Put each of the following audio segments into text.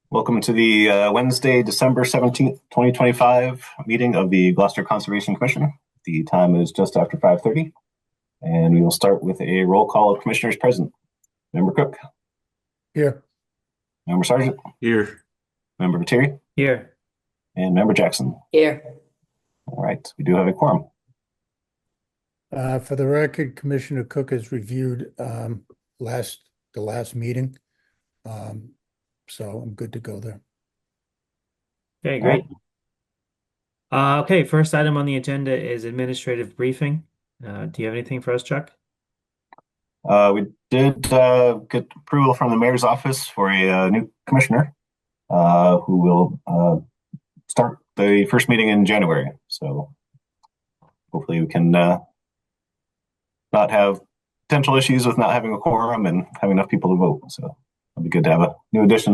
Welcome to the Wednesday, December 17th, 2025 meeting of the Gloucester Conservation Commission. The time is just after 5:30, and we will start with a roll call of commissioners present. Member Cook, Here. Member Sargent, Here. Member Materi, Here. and Member Jackson. Here. All right, we do have a quorum. For the record, Commissioner Cook has reviewed the last meeting. So I'm good to go there. Okay, All right. great. Okay, first item on the agenda is administrative briefing. Do you have anything for us, Chuck? We did get approval from the mayor's office for a new commissioner who will start the first meeting in January. So hopefully we can not have potential issues with not having a quorum and having enough people to vote. So it'll be good to have a new addition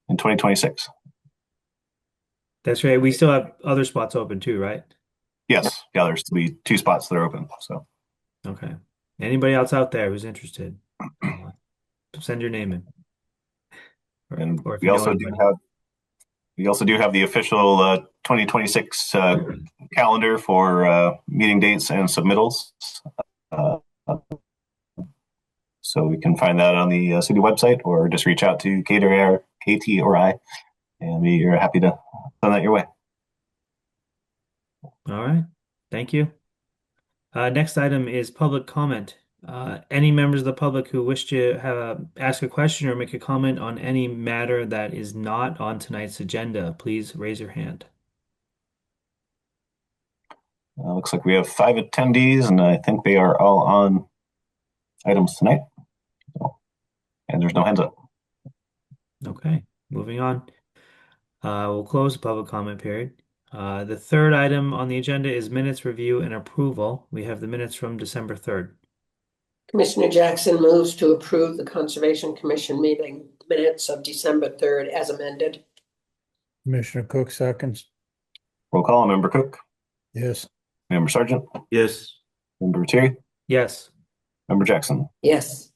in 2026. That's right. We still have other spots open too, right? Yes, yeah, there's to be two spots that are open. So Okay. Anybody else out there who's interested? Send your name in. and Or if we you know also do anybody. have the official 2026 calendar for meeting dates and submittals. Uh, so we can find that on the city website or just reach out to KT or I, and we are happy to send that your way. All right. Thank you. Next item is public comment. Any members of the public who wish to ask a question or make a comment on any matter that is not on tonight's agenda, please raise your hand. Looks like we have 5 attendees, and I think they are all on items tonight. So, and there's no hands up. Okay, moving on. We'll close the public comment period. The third item on the agenda is minutes review and approval. We have the minutes from December 3rd. Commissioner Jackson moves to approve the Conservation Commission meeting minutes of December 3rd as amended. Commissioner Cook seconds. Roll call. Member Cook, Yes. Member Sargent, Yes. Member Materi, Yes. Member Jackson. Yes.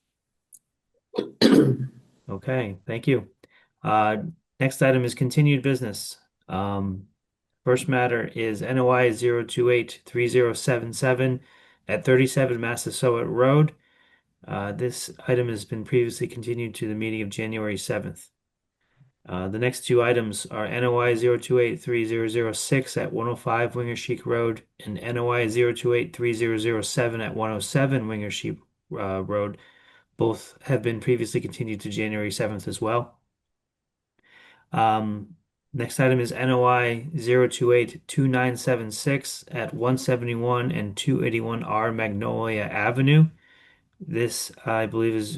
Okay, thank you. Next item is continued business. First matter is NOI 0283077 at 37 Massasoit Road. This item has been previously continued to the meeting of January 7th. The next two items are NOI 0283006 at 105 Wingersheek Road and NOI 0283007 at 107 Wingersheek Road. Both have been previously continued to January 7th as well. Next item is NOI 0282976 at 171 and 281R Magnolia Avenue. This, I believe, is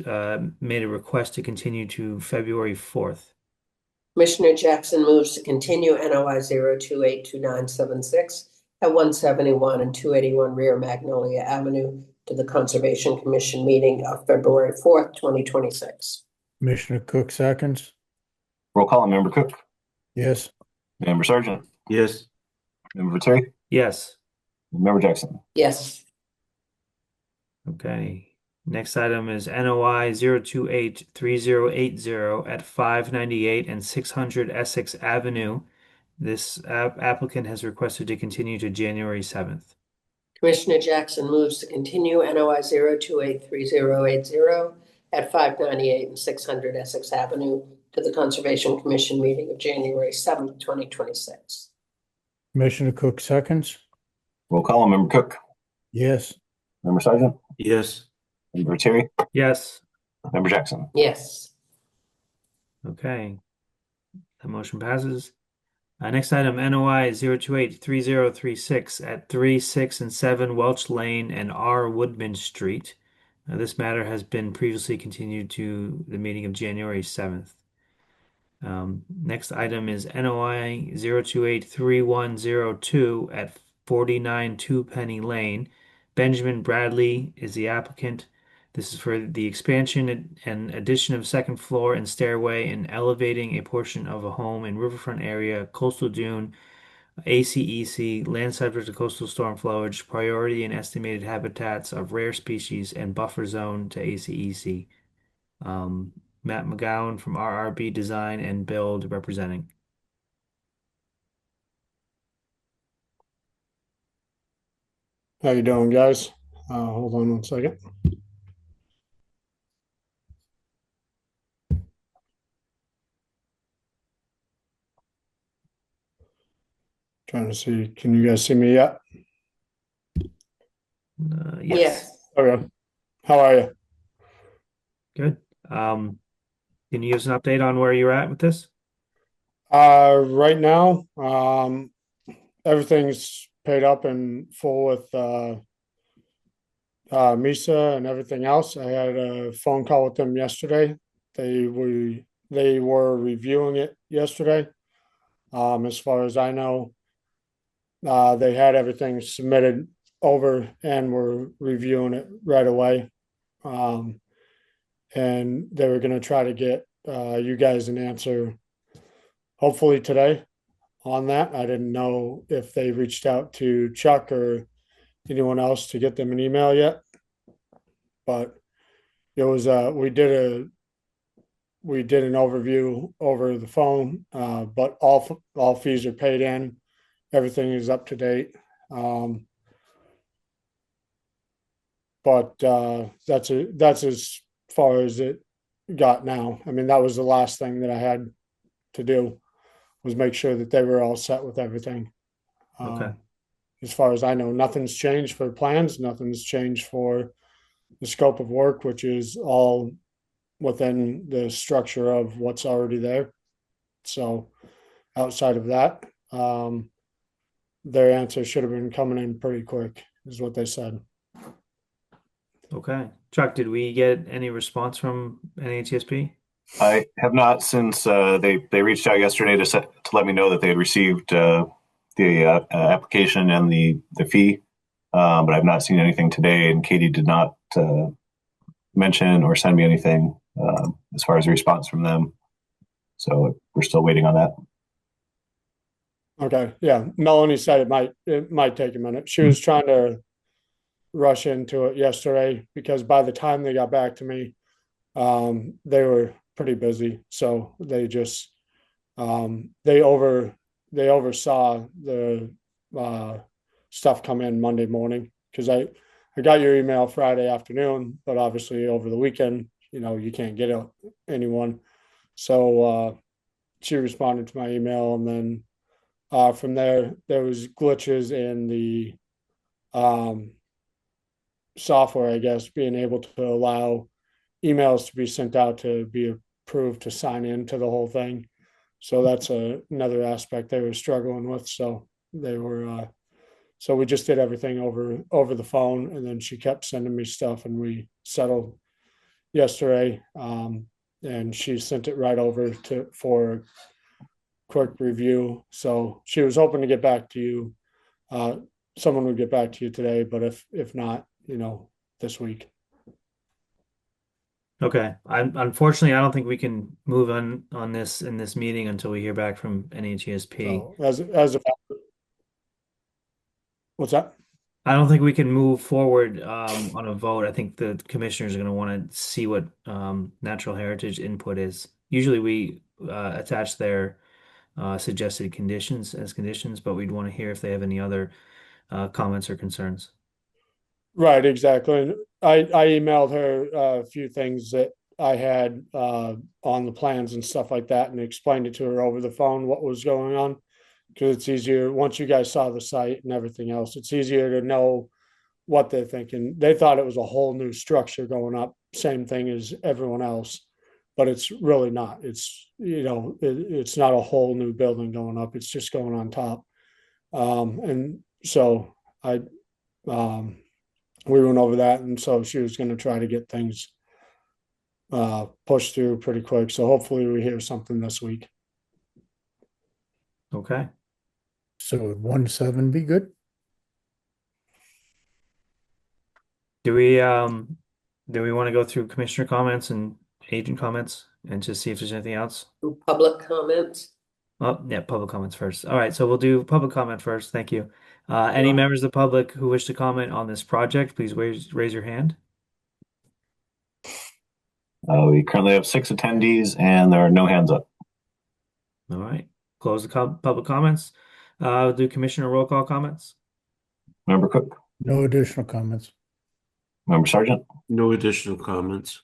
made a request to continue to February 4th. Commissioner Jackson moves to continue NOI 0282976 at 171 and 281 Rear Magnolia Avenue to the Conservation Commission meeting of February 4th, 2026. Commissioner Cook seconds. Roll call. Member Cook, Yes. Member Sargent, Yes. Member Materi, Yes. Member Jackson. Yes. Okay. Next item is NOI 0283080 at 598 and 600 Essex Avenue. This applicant has requested to continue to January 7th. Commissioner Jackson moves to continue NOI 0283080 at 598 and 600 Essex Avenue to the Conservation Commission meeting of January 7th, 2026. Commissioner Cook seconds. Roll call. Member Cook, Yes. Member Sargent, Yes. Member Materi, Yes. Member Jackson. Yes. Okay. The motion passes. Next item, NOI 0283036 at 3, 6, and 7 Welch Lane and R. Woodman Street. This matter has been previously continued to the meeting of January 7th. Next item is NOI 0283102 at 49 Two Penny Lane. Benjamin Bradley is the applicant. This is for the expansion and addition of second floor and stairway and elevating a portion of a home in riverfront area, coastal dune, ACEC, land subject to coastal storm flowage, priority and estimated habitats of rare species, and buffer zone to ACEC. Matt McGowan from RRB Design and Build representing. How you doing, guys? Hold on one second. Trying to see, can you guys see me yet? Yes. Yes. Okay. How are you? Good. Can you give us an update on where you're at with this? Right now, everything's paid up and full with Misa and everything else. I had a phone call with them yesterday. They were reviewing it yesterday. As far as I know, they had everything submitted over and were reviewing it right away. And they were going to try to get you guys an answer hopefully today on that. I didn't know if they reached out to Chuck or anyone else to get them an email yet, but it was we did an overview over the phone, but all fees are paid in, everything is up to date. But that's as far as it got now. I mean, that was the last thing that I had to do was make sure that they were all set with everything. Okay. As far as I know, nothing's changed for plans, nothing's changed for the scope of work, which is all within the structure of what's already there. So outside of that, their answer should have been coming in pretty quick, is what they said. Okay. Chuck, did we get any response from NHSP? I have not since they reached out yesterday to let me know that they had received the application and the fee, but I've not seen anything today. And Katie did not mention or send me anything as far as a response from them. So we're still waiting on that. Okay, yeah. Melanie said it might take a minute. She was trying to rush into it yesterday because by the time they got back to me, they were pretty busy. So they just they oversaw the stuff come in Monday morning because I got your email Friday afternoon, but obviously over the weekend, you can't get anyone. So she responded to my email, and then from there was glitches in the software, I guess, being able to allow emails to be sent out to be approved to sign into the whole thing. So that's another aspect they were struggling with. So they were so we just did everything over the phone, and then she kept sending me stuff, and we settled yesterday. And she sent it right over for quick review. So she was hoping to get back to you. Someone would get back to you today, but if not, this week. Okay. Unfortunately, I don't think we can move on this in this meeting until we hear back from NHSP. So what's that? I don't think we can move forward on a vote. I think the commissioners are going to want to see what natural heritage input is. Usually we attach their suggested conditions as conditions, but we'd want to hear if they have any other comments or concerns. Right, exactly. And I emailed her a few things that I had on the plans and stuff like that, and explained it to her over the phone what was going on, because it's easier once you guys saw the site and everything else. It's easier to know what they're thinking. They thought it was a whole new structure going up, same thing as everyone else, but it's really not. It's not a whole new building going up. It's just going on top. And so I we went over that, and so she was going to try to get things pushed through pretty quick. So hopefully we hear something this week. Okay. So would 1-7 be good? Do we want to go through commissioner comments and agent comments and just see if there's anything else? Public comments. Oh, yeah, public comments first. All right, so we'll do public comment first. Thank you. Any members of the public who wish to comment on this project, please raise your hand. We currently have 6 attendees and there are no hands up. All right. Close the public comments. Do commissioner roll call comments? Member Cook, No additional comments. Member Sargent, No additional comments.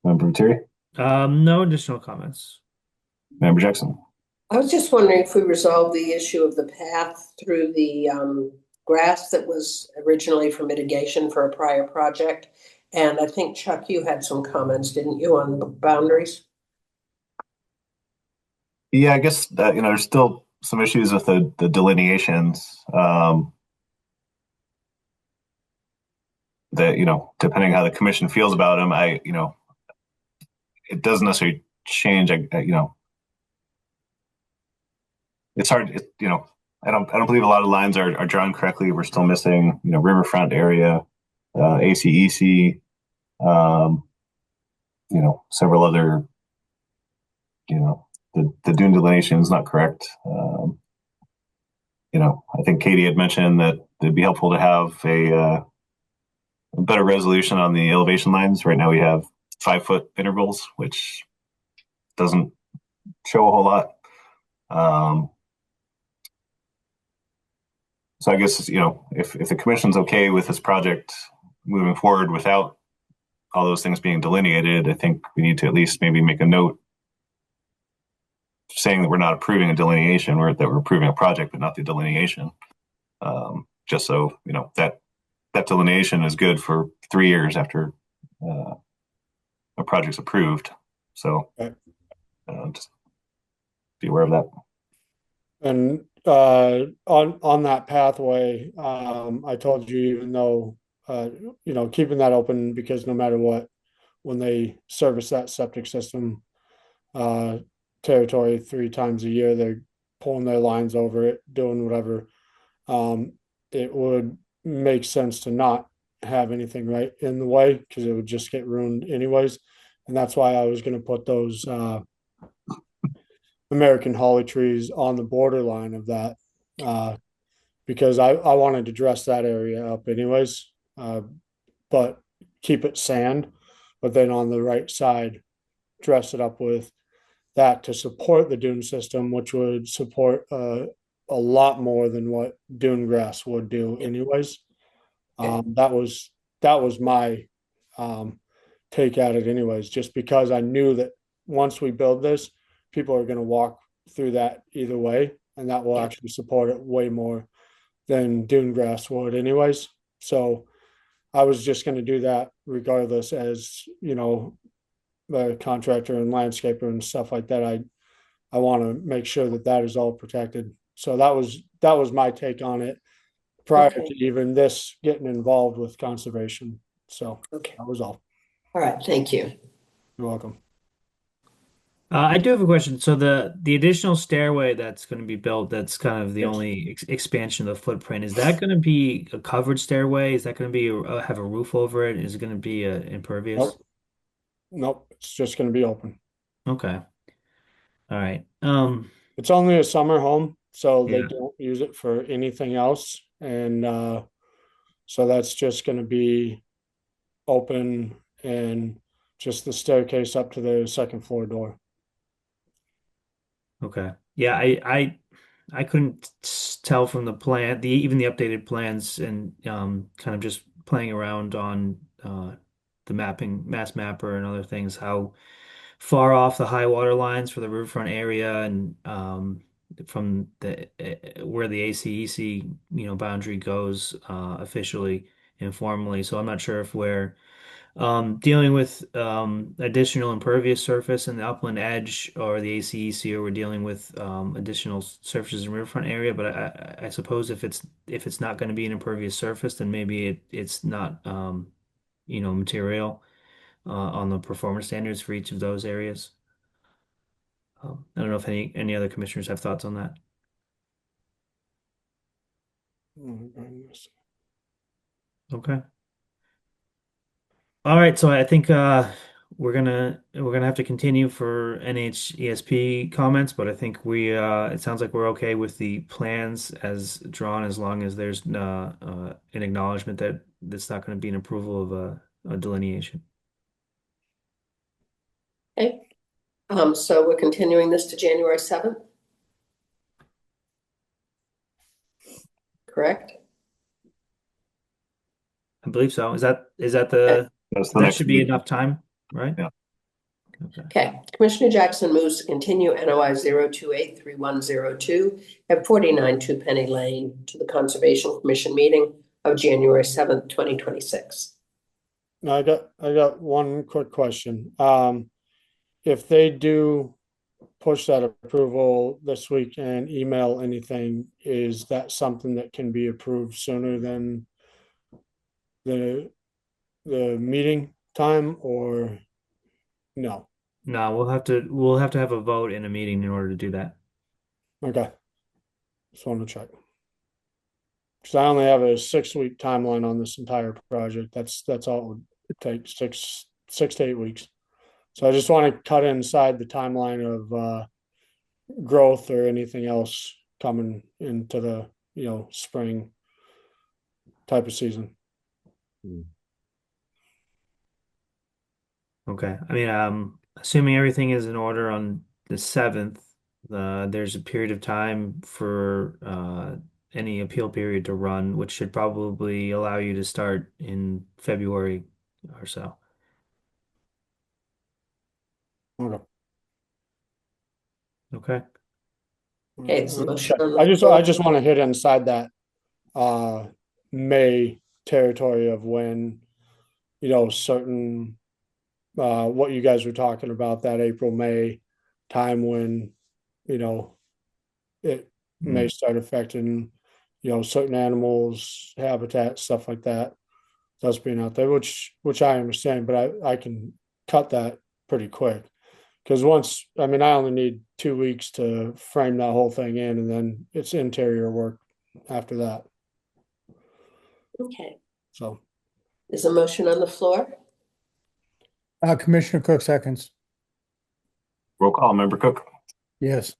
Member Materi, No additional comments. Member Jackson. I was just wondering if we resolved the issue of the path through the grass that was originally for mitigation for a prior project. And I think Chuck, you had some comments, didn't you, on the boundaries? Yeah, I guess that, there's still some issues with the delineations. That, depending how the commission feels about them, it doesn't necessarily change. It's hard. I don't believe a lot of lines are drawn correctly. We're still missing, riverfront area, ACEC, several other, the dune delineation is not correct. I think Katie had mentioned that it'd be helpful to have a better resolution on the elevation lines. Right now we have 5-foot intervals, which doesn't show a whole lot. So I guess, if the commission's okay with this project moving forward without all those things being delineated, I think we need to at least maybe make a note saying that we're not approving a delineation, or that we're approving a project, but not the delineation. Just so, that delineation is good for 3 years after a project's approved. So just be aware of that. And on that pathway, I told you, even though keeping that open, because no matter what, when they service that septic system territory 3 times a year, they're pulling their lines over it, doing whatever. It would make sense to not have anything right in the way, because it would just get ruined anyways. And that's why I was going to put those American holly trees on the borderline of that, because I wanted to dress that area up anyways, but keep it sand, but then on the right side, dress it up with that to support the dune system, which would support a lot more than what dune grass would do anyways. That was my take at it anyways, just because I knew that once we build this, people are going to walk through that either way, and that will actually support it way more than dune grass would anyways. So I was just going to do that regardless, as the contractor and landscaper and stuff like that. I want to make sure that that is all protected. So that was my take on it prior to even this getting involved with conservation. So that was all. All right, thank you. You're welcome. I do have a question. So the additional stairway that's going to be built, that's kind of the only expansion of the footprint. Is that going to be a covered stairway? Is that going to be have a roof over it? Is it going to be impervious? Nope. It's just going to be open. Okay. All right. It's only a summer home, so they Yeah. don't use it for anything else. And so that's just going to be open, and just the staircase up to the second floor door. Okay. Yeah, I couldn't tell from the plan, even the updated plans, and kind of just playing around on the mass mapper and other things, how far off the high water lines for the riverfront area, and from the where the ACEC boundary goes officially and formally. So I'm not sure if we're dealing with additional impervious surface in the upland edge or the ACEC, or we're dealing with additional surfaces in riverfront area. But I suppose if it's not going to be an impervious surface, then maybe it's not material on the performance standards for each of those areas. I don't know if any other commissioners have thoughts on that. Okay. All right, so I think we're gonna have to continue for NHESP comments, but I think we it sounds like we're okay with the plans as drawn, as long as there's an acknowledgement that it's not going to be an approval of a delineation. Okay. So we're continuing this to January 7th? Correct? I believe so. Is that the That's the that next should be meeting. enough time, right? Yeah. Okay. Okay, Commissioner Jackson moves to continue NOI 0283102 at 49 Two Penny Lane to the Conservation Commission meeting of January 7th, 2026. Now, I got one quick question. If they do push that approval this week and email anything, is that something that can be approved sooner than the meeting time, or no? No, we'll have to have a vote in a meeting in order to do that. Okay. Just wanted to check. Because I only have a 6-week timeline on this entire project. That's all it would take, 6 to 8 weeks. So I just want to cut inside the timeline of growth or anything else coming into the spring type of season. Okay. I mean, assuming everything is in order on the 7th, there's a period of time for any appeal period to run, which should probably allow you to start in February or so. Okay. Okay. Okay, it's a motion on I the just floor. I just want to hit inside that May territory of when certain what you guys were talking about, that April May time when it may start affecting certain animals, habitat, stuff like that. That's being out there, which I understand, but I can cut that pretty quick. Because I only need 2 weeks to frame that whole thing in, and then it's interior work after that. Okay, So, there's a motion on the floor. Commissioner Cook seconds. Roll call. Member Cook, Yes.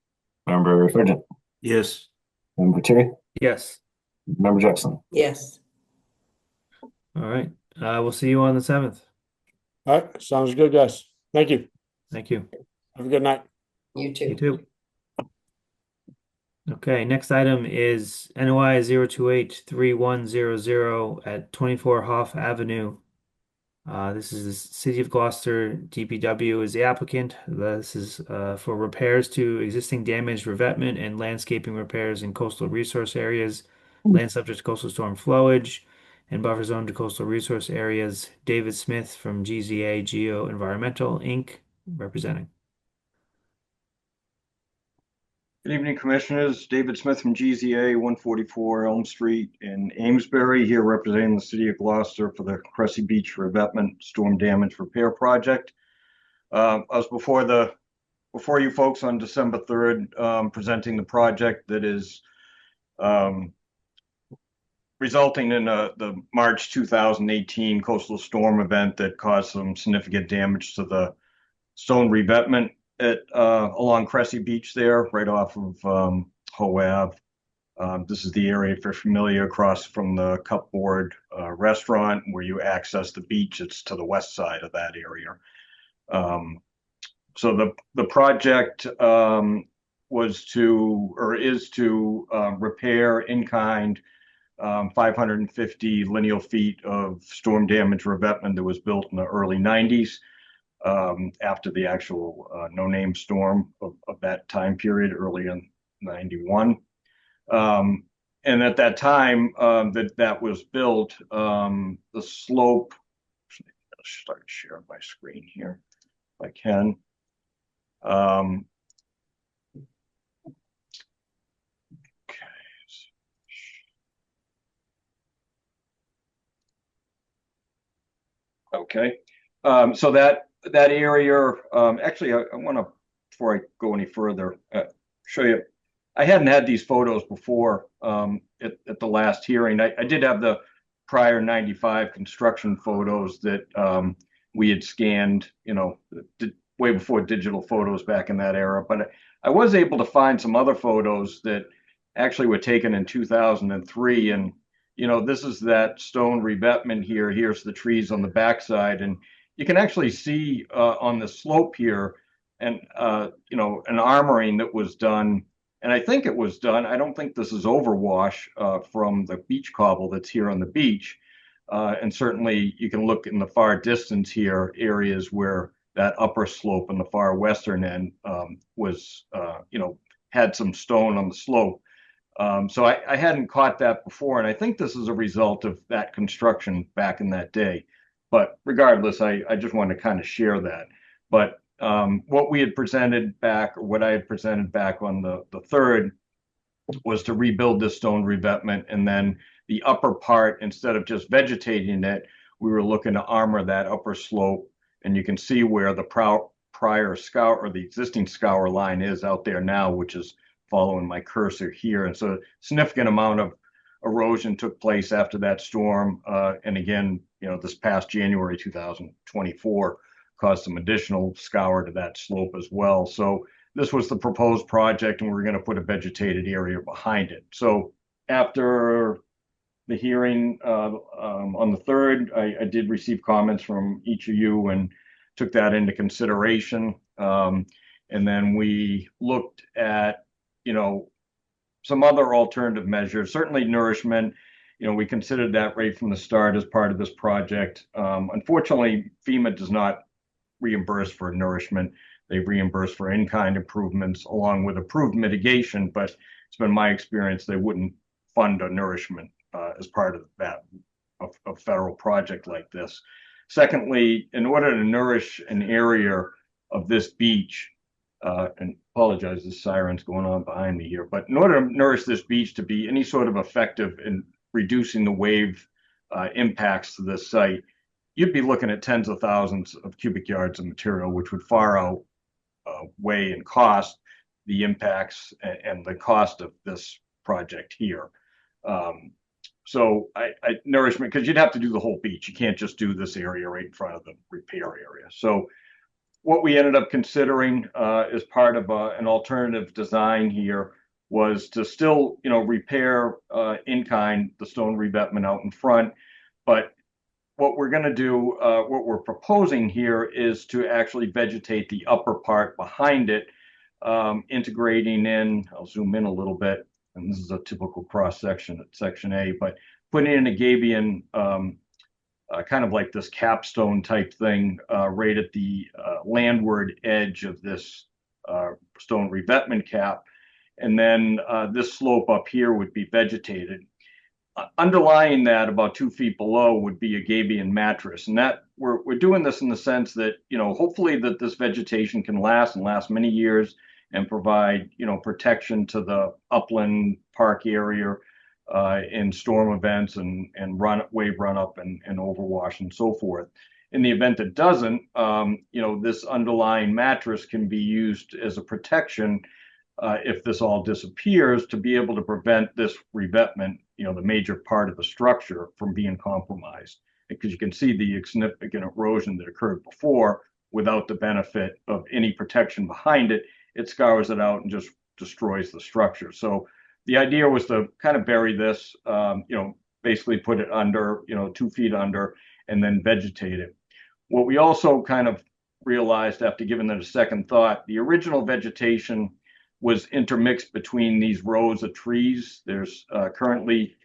Member Surgeon, Yes. Member Terry, Yes. Member Jackson. Yes. All right. We'll see you on the 7th. all right, sounds good, guys. Thank you. Thank you. Have a good night. You You too. too. Okay, next item is NOI 0283100 at 24 Hoff Avenue. This is the City of Gloucester. DPW is the applicant. This is for repairs to existing damaged revetment and landscaping repairs in coastal resource areas, land subject to coastal storm flowage, and buffer zone to coastal resource areas. David Smith from GZA Geo Environmental Inc. representing. Good evening, Commissioners. David Smith from GZA 144 Elm Street in Amesbury, here representing the City of Gloucester for the Cressy Beach Revetment Storm Damage Repair Project. I was before you folks on December 3rd, presenting the project that is resulting in the March 2018 coastal storm event that caused some significant damage to the stone revetment along Cressy Beach there, right off of Hoe Ave. This is the area, if you're familiar, across from the Cupboard restaurant where you access the beach. It's to the west side of that area. So the project is to repair in kind 550 lineal feet of storm damage revetment that was built in the early 90s. After the actual no-name storm of that time period, early in 91. And at that time that was built, the slope, I'll start sharing my screen here if I can. Okay. So that area, actually, I want to, before I go any further, show you. I hadn't had these photos before at the last hearing. I did have the prior 95 construction photos that we had scanned, way before digital photos back in that era. But I was able to find some other photos that actually were taken in 2003. And, this is that stone revetment here. Here's the trees on the backside. And, you can actually see on the slope here, and an armoring that was done. And I think it was done. I don't think this is overwash from the beach cobble that's here on the beach. And certainly you can look in the far distance here, areas where that upper slope on the far western end was, had some stone on the slope. So I hadn't caught that before, and I think this is a result of that construction back in that day. But regardless, I just wanted to kind of share that. But what we had presented back, or what I had presented back on the 3rd, was to rebuild this stone revetment, and then the upper part, instead of just vegetating it, we were looking to armor that upper slope. And you can see where the prior scour, or the existing scour line, is out there now, which is following my cursor here. And so a significant amount of erosion took place after that storm. And again, this past January 2024 caused some additional scour to that slope as well. So this was the proposed project, and we're going to put a vegetated area behind it. So after the hearing on the 3rd, I did receive comments from each of you and took that into consideration. And then we looked at, some other alternative measures, certainly nourishment. We considered that right from the start as part of this project. Unfortunately, FEMA does not reimburse for nourishment. They reimburse for in-kind improvements along with approved mitigation, but it's been my experience they wouldn't fund a nourishment as part of that, of a federal project like this. Secondly, in order to nourish an area of this beach, and apologize, the siren's going on behind me here, but in order to nourish this beach to be any sort of effective in reducing the wave impacts to this site, you'd be looking at tens of thousands of cubic yards of material, which would far outweigh in cost the impacts and the cost of this project here. So nourishment, because you'd have to do the whole beach. You can't just do this area right in front of the repair area. So what we ended up considering as part of an alternative design here was to still, repair in kind the stone revetment out in front. But what we're going to do, what we're proposing here, is to actually vegetate the upper part behind it, integrating in, I'll zoom in a little bit, and this is a typical cross section at section A, but putting in a gabion, kind of like this capstone type thing, right at the landward edge of this stone revetment cap. And then this slope up here would be vegetated. Underlying that, about 2 feet below, would be a gabion mattress. And that we're doing this in the sense that, hopefully that this vegetation can last many years and provide, protection to the upland park area in storm events and wave run up and overwash and so forth. In the event that doesn't, this underlying mattress can be used as a protection if this all disappears, to be able to prevent this revetment, the major part of the structure, from being compromised. Because you can see the significant erosion that occurred before without the benefit of any protection behind it. It scours it out and just destroys the structure. So the idea was to kind of bury this, basically put it under, 2 feet under, and then vegetate it. What we also kind of realized after giving it a second thought, the original vegetation was intermixed between these rows of trees. There's currently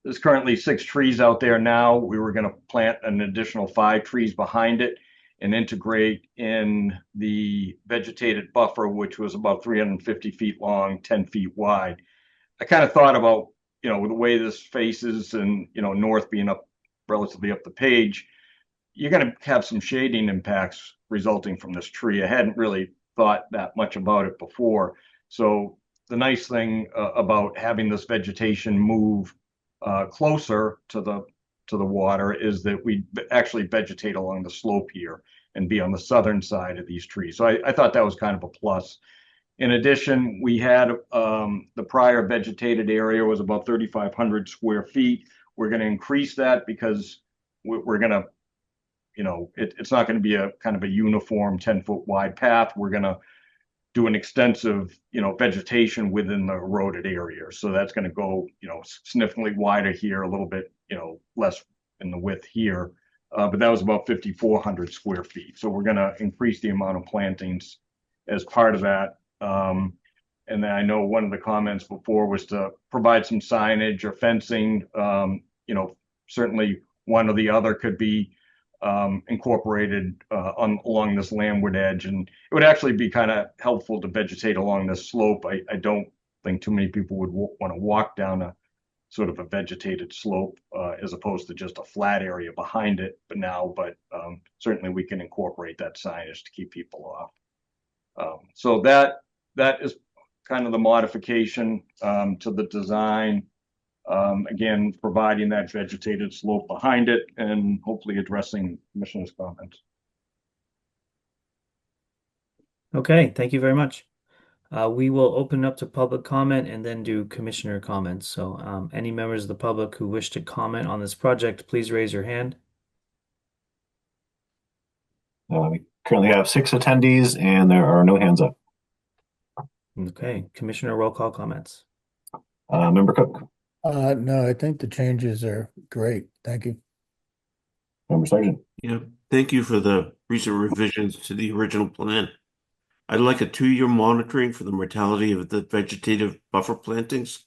6 trees out there now. We were going to plant an additional 5 trees behind it and integrate in the vegetated buffer, which was about 350 feet long, 10 feet wide. I kind of thought about, with the way this faces and, north being up relatively up the page, you're going to have some shading impacts resulting from this tree. I hadn't really thought that much about it before. So the nice thing about having this vegetation move closer to the water is that we actually vegetate along the slope here and be on the southern side of these trees. So I thought that was kind of a plus. In addition, we had the prior vegetated area was about 3,500 square feet. We're going to increase that because we're going to, it's not going to be a kind of a uniform 10-foot wide path. We're going to do an extensive, vegetation within the eroded area. So that's going to go, significantly wider here, a little bit, less in the width here. but that was about 5,400 square feet. So we're going to increase the amount of plantings as part of that. And then I know one of the comments before was to provide some signage or fencing. Certainly one or the other could be incorporated along this landward edge, and it would actually be kind of helpful to vegetate along this slope. I don't think too many people would want to walk down a sort of a vegetated slope as opposed to just a flat area behind it. But certainly we can incorporate that signage to keep people off. So that is kind of the modification to the design. Again, providing that vegetated slope behind it and hopefully addressing Commissioner's comments. Okay, thank you very much. We will open up to public comment and then do commissioner comments. So any members of the public who wish to comment on this project, please raise your hand. We currently have 6 attendees and there are no hands up. Okay, commissioner roll call comments. Member Cook, No, I think the changes are great. Thank you. Member Sargent, Yeah, thank you for the recent revisions to the original plan. I'd like a 2-year monitoring for the mortality of the vegetative buffer plantings,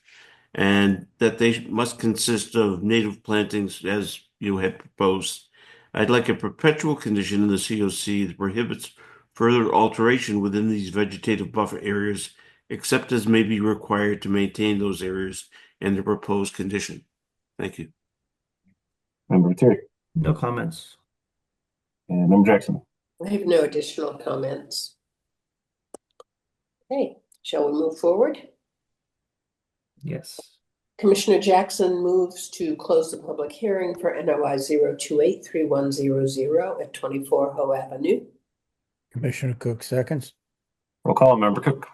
and that they must consist of native plantings as you had proposed. I'd like a perpetual condition in the COC that prohibits further alteration within these vegetative buffer areas, except as may be required to maintain those areas in the proposed condition. Thank you. Member Terry, No comments. and Member Jackson. I have no additional comments. Okay, shall we move forward? Yes. Commissioner Jackson moves to close the public hearing for NOI 0283100 at 24 Hoe Avenue. Commissioner Cook seconds. Roll call, Member Cook,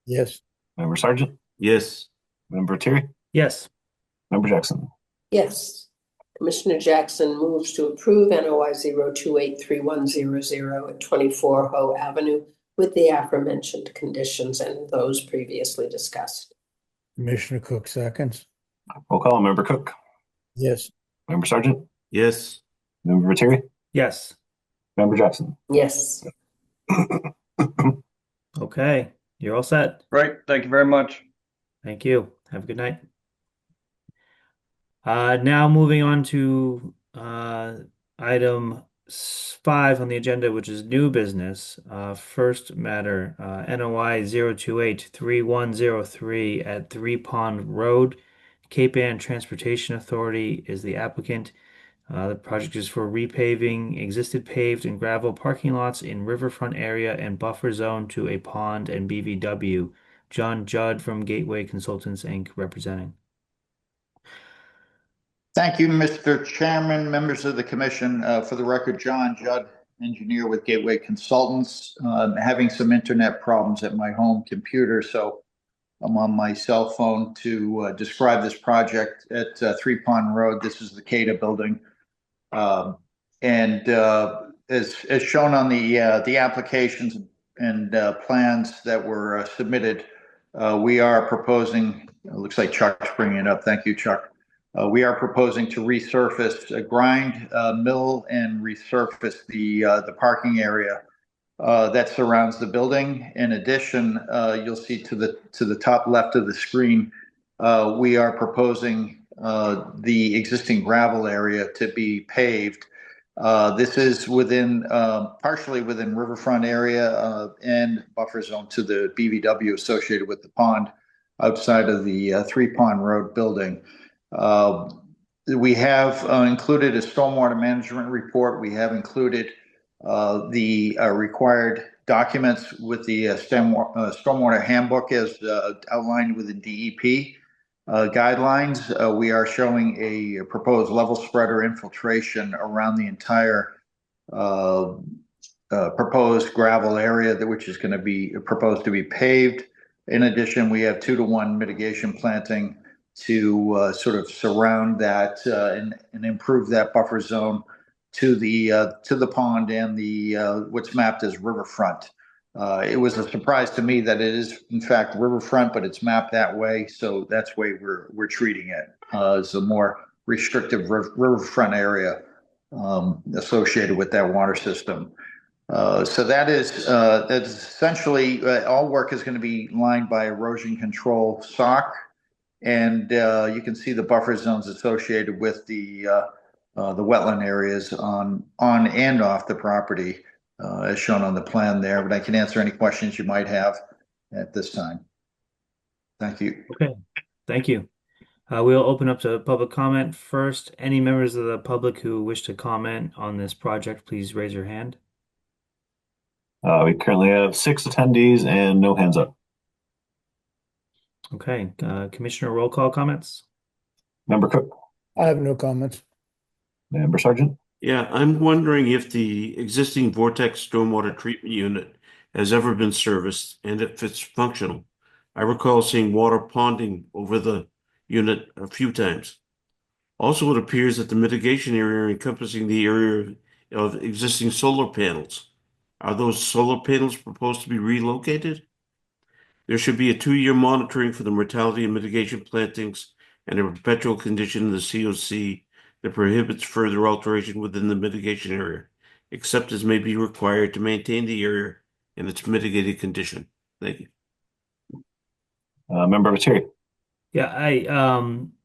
Yes. Member Sargent, Yes. Member Terry, Yes. Member Jackson. Yes. Commissioner Jackson moves to approve NOI 0283100 at 24 Hoe Avenue with the aforementioned conditions and those previously discussed. Commissioner Cook seconds. Roll call, Member Cook, Yes. Member Sargent, Yes. Member Terry, Yes. Member Jackson. Yes. Okay, you're all set. Great, thank you very much. Thank you. Have a good night. Now moving on to item 5 on the agenda, which is new business. First matter, NOI 0283103 at 3 Pond Road. Cape Ann Transportation Authority is the applicant. The project is for repaving existing paved and gravel parking lots in riverfront area and buffer zone to a pond and BVW. John Judd from Gateway Consultants, Inc. representing. Thank you, Mr. Chairman, members of the commission. For the record, John Judd, engineer with Gateway Consultants. Having some internet problems at my home computer, so I'm on my cell phone to describe this project at 3 Pond Road. This is the CADA building. As shown on the applications and plans that were submitted, we are proposing, it looks like Chuck's bringing it up. Thank you, Chuck. We are proposing to resurface, grind, mill, and resurface the parking area that surrounds the building. In addition, you'll see to the top left of the screen, we are proposing the existing gravel area to be paved. This is partially within riverfront area and buffer zone to the BVW associated with the pond outside of the 3 Pond Road building. We have included a stormwater management report. We have included the required documents with the stormwater handbook as outlined within DEP guidelines. We are showing a proposed level spreader infiltration around the entire proposed gravel area, which is going to be proposed to be paved. In addition, we have 2-to-1 mitigation planting to sort of surround that and improve that buffer zone to the pond and the what's mapped as riverfront. It was a surprise to me that it is in fact riverfront, but it's mapped that way, so that's the way we're treating it as a more restrictive riverfront area. associated with that water system. So that's essentially all work is going to be lined by erosion control sock, and you can see the buffer zones associated with the wetland areas on and off the property, as shown on the plan there. But I can answer any questions you might have at this time. Thank you. Okay, thank you. We'll open up to public comment first. Any members of the public who wish to comment on this project, please raise your hand. We currently have 6 attendees and no hands up. Okay, Commissioner roll call comments? Member Cook, I have no comments. Member Sargent, Yeah, I'm wondering if the existing Vortex stormwater treatment unit has ever been serviced and if it's functional. I recall seeing water ponding over the unit a few times. Also, it appears that the mitigation area encompassing the area of existing solar panels. Are those solar panels proposed to be relocated? There should be a 2-year monitoring for the mortality and mitigation plantings and a perpetual condition in the COC that prohibits further alteration within the mitigation area, except as may be required to maintain the area in its mitigated condition. Thank you. Member Materi. Yeah,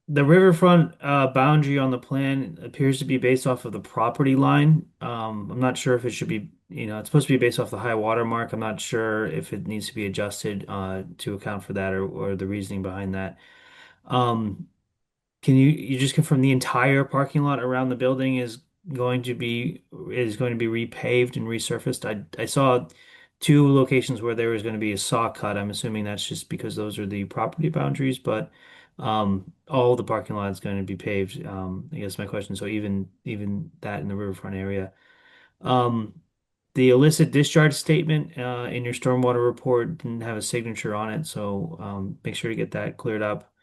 the riverfront boundary on the plan appears to be based off of the property line. I'm not sure if it should be, it's supposed to be based off the high water mark. I'm not sure if it needs to be adjusted to account for that or the reasoning behind that. Can you just confirm the entire parking lot around the building is going to be repaved and resurfaced? I saw 2 locations where there was going to be a saw cut. I'm assuming that's just because those are the property boundaries, but all the parking lot is going to be paved. I guess my question, so even that in the riverfront area. Um, the illicit discharge statement in your stormwater report didn't have a signature on it, so make sure to get that cleared up.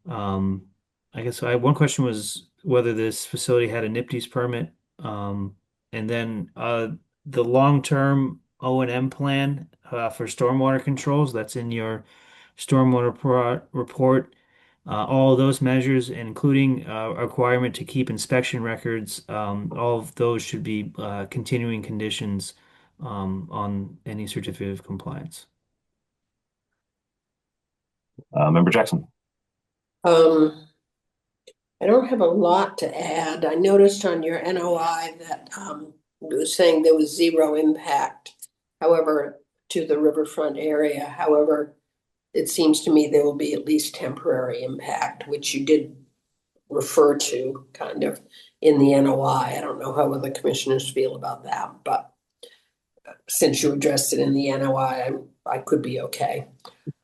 Um, I guess one question was whether this facility had a NIPD's permit. And then the long-term O&M plan for stormwater controls, that's in your stormwater report. All of those measures, including a requirement to keep inspection records, all of those should be continuing conditions on any certificate of compliance. Member Jackson. I don't have a lot to add. I noticed on your NOI that it was saying there was 0 impact, however, to the riverfront area. However, it seems to me there will be at least temporary impact, which you did refer to kind of in the NOI. I don't know how other commissioners feel about that, but since you addressed it in the NOI, I could be okay.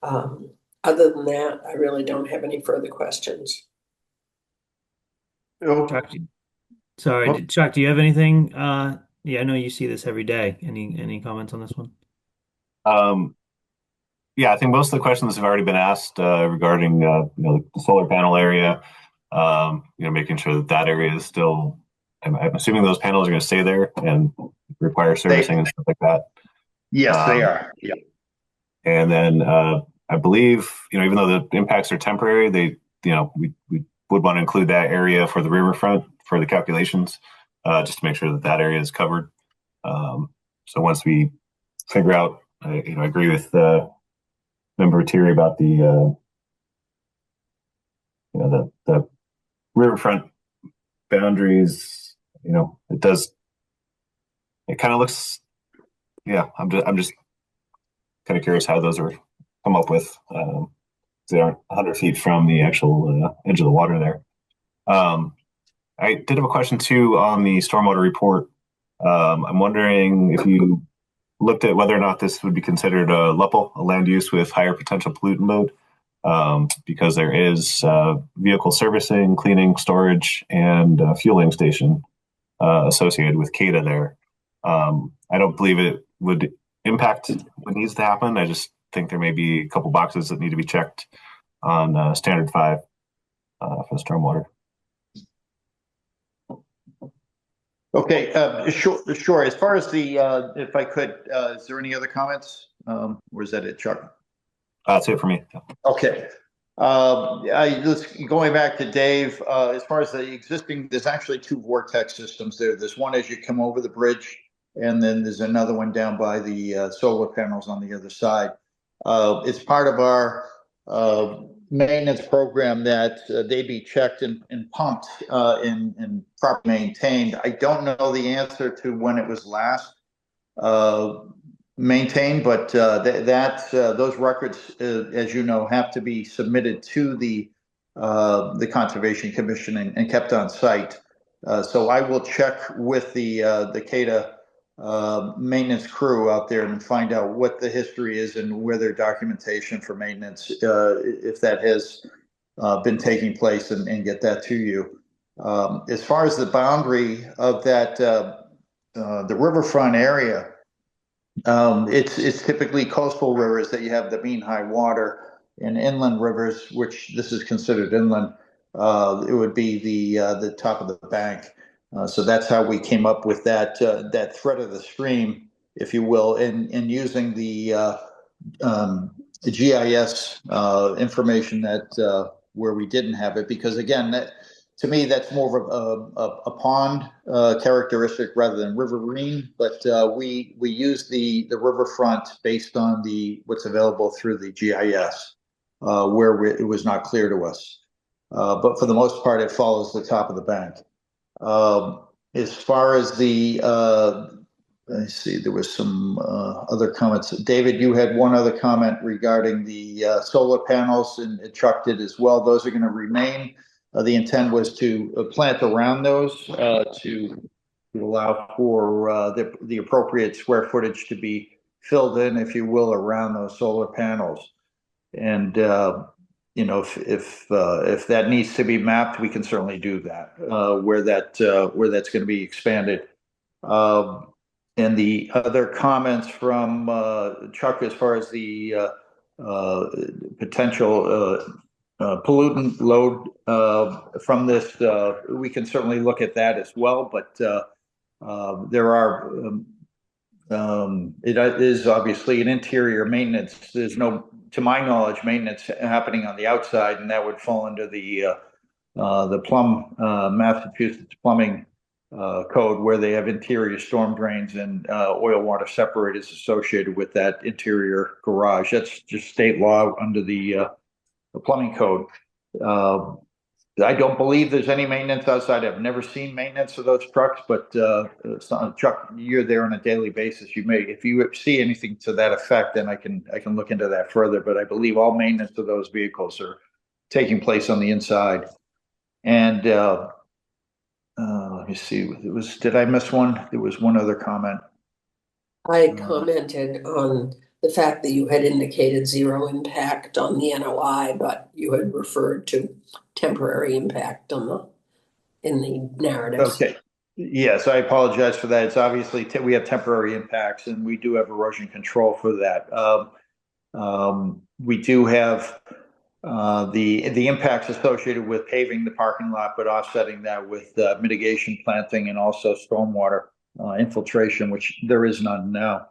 Other than that, I really don't have any further questions. Chuck, sorry, Chuck, do you have anything? Yeah, I know you see this every day. Any comments on this one? Yeah, I think most of the questions have already been asked regarding the solar panel area. Making sure that area is still. I'm assuming those panels are going to stay there and require servicing and stuff like that. Yes, they are. Yeah. And then I believe even though the impacts are temporary, we would want to include that area for the riverfront for the calculations, just to make sure that area is covered. So once we figure out, I agree with Member Thierry about the the riverfront boundaries. It kind of looks. Yeah, I'm just kind of curious how those are come up with. They aren't 100 feet from the actual edge of the water there. I did have a question too on the stormwater report. I'm wondering if you looked at whether or not this would be considered a LUPL, a land use with higher potential pollutant load, because there is vehicle servicing, cleaning, storage, and fueling station associated with CADA there. I don't believe it would impact what needs to happen. I just think there may be a couple boxes that need to be checked on standard 5 for the stormwater. Okay, sure. As far as the, if I could, is there any other comments? Or is that it, Chuck? That's it for me. Okay. Going back to Dave, as far as the existing, there's actually two vortex systems there. There's one as you come over the bridge, and then there's another one down by the solar panels on the other side. It's part of our maintenance program that they be checked and pumped and properly maintained. I don't know the answer to when it was last uh, maintained, but those records, as you know, have to be submitted to the Conservation Commission and kept on site. So I will check with the CADA maintenance crew out there and find out what the history is and where their documentation for maintenance, if that has been taking place, and get that to you. As far as the boundary of that, the riverfront area, it's typically coastal rivers that you have the mean high water, and inland rivers, which this is considered inland. It would be the top of the bank. So that's how we came up with that thread of the stream, if you will, in using the GIS information that where we didn't have it, because again, that to me that's more of a pond characteristic rather than riverine. But we use the riverfront based on what's available through the GIS, where it was not clear to us. But for the most part, it follows the top of the bank. As far as let's see, there was some other comments. David, you had one other comment regarding the solar panels, and Chuck did as well. Those are going to remain. The intent was to plant around those to allow for the appropriate square footage to be filled in, if you will, around those solar panels. And if that needs to be mapped, we can certainly do that where that's going to be expanded. And the other comments from Chuck as far as the potential pollutant load from this, we can certainly look at that as well. But there are, it is obviously an interior maintenance. There's no, to my knowledge, maintenance happening on the outside, and that would fall under the Massachusetts plumbing code, where they have interior storm drains and oil water separators associated with that interior garage. That's just state law under the plumbing code. I don't believe there's any maintenance outside. I've never seen maintenance of those trucks, but Chuck, you're there on a daily basis. You may, if you see anything to that effect, then I can look into that further. But I believe all maintenance of those vehicles are taking place on the inside. And let me see. Did I miss one? There was one other comment. I commented on the fact that you had indicated zero impact on the NOI, but you had referred to temporary impact in the narratives. Okay. Yes, I apologize for that. It's obviously we have temporary impacts, and we do have erosion control for that. We do have the impacts associated with paving the parking lot, but offsetting that with mitigation planting and also stormwater infiltration, which there is none now.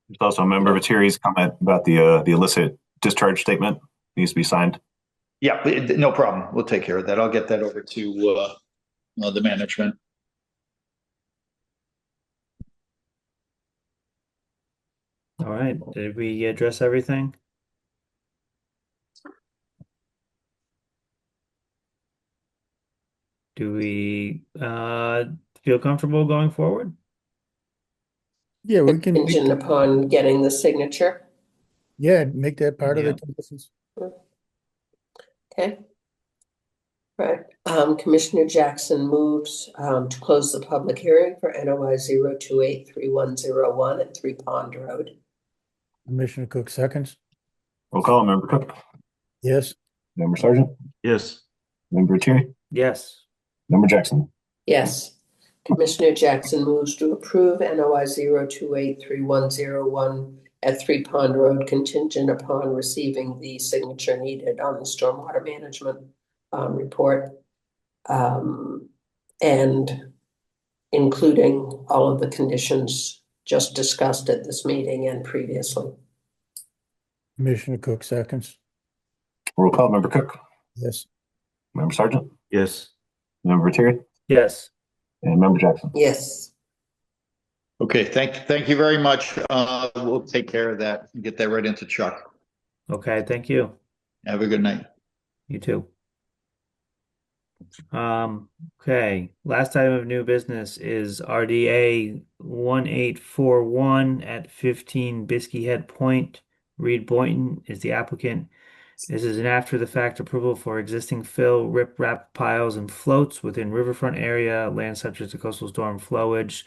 There's also a member of Terry's comment about the illicit discharge statement needs to be signed. Yeah, no problem. We'll take care of that. I'll get that over to the management. All right. Did we address everything? Do we feel comfortable going forward? Yeah, we can, Contingent upon getting the signature. yeah, make that part of Yeah. the conditions. Okay. Right. Commissioner Jackson moves to close the public hearing for NOI 0283101 at 3 Pond Road. Commissioner Cook seconds. Roll call. Member Cook. Yes. Member Sargent. Yes. Member Terry. Yes. Member Jackson. Yes. Commissioner Jackson moves to approve NOI 0283101 at 3 Pond Road, contingent upon receiving the signature needed on the stormwater management report, and including all of the conditions just discussed at this meeting and previously. Commissioner Cook seconds. Roll call, Member Cook, Yes. Member Sergeant, Yes. Member Terry, Yes. and Member Jackson. Yes. Okay, thank you very much. We'll take care of that and get that right into Chuck. Okay, thank you. Have a good night. You too. Okay, last item of new business is RDA 1841 at 15 Biskie Head Point. Reed Boynton is the applicant. This is an after-the-fact approval for existing fill, rip-rap piles and floats within riverfront area, land subject to coastal storm flowage,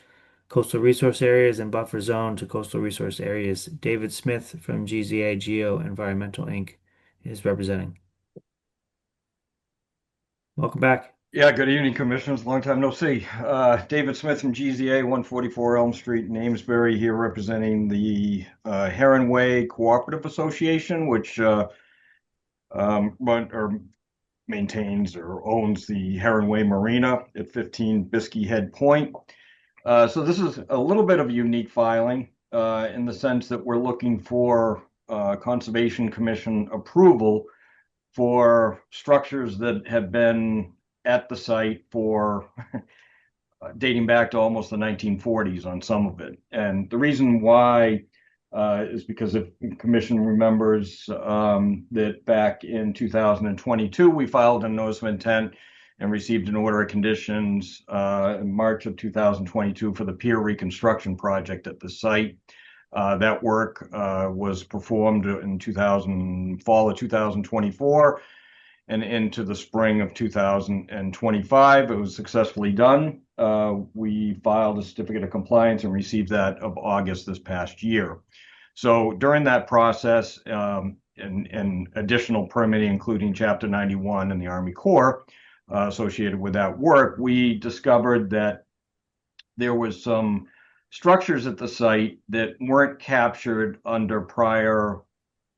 coastal resource areas and buffer zone to coastal resource areas. David Smith from GZA Geo Environmental Inc. is representing. Welcome back. Yeah, good evening, Commissioners. Long time no see. David Smith from GZA, 144 Elm Street, in Amesbury, here representing the Heron Way Cooperative Association, which maintains or owns the Heron Way Marina at 15 Biskie Head Point. So this is a little bit of a unique filing in the sense that we're looking for Conservation Commission approval for structures that have been at the site for dating back to almost the 1940s on some of it. And the reason why is because if the Commission remembers that back in 2022, we filed a notice of intent and received an order of conditions in March of 2022 for the pier reconstruction project at the site. That work was performed in fall of 2024 and into the spring of 2025. It was successfully done. We filed a certificate of compliance and received that of August this past year. So during that process and additional permitting, including Chapter 91 and the Army Corps associated with that work, we discovered that there was some structures at the site that weren't captured under prior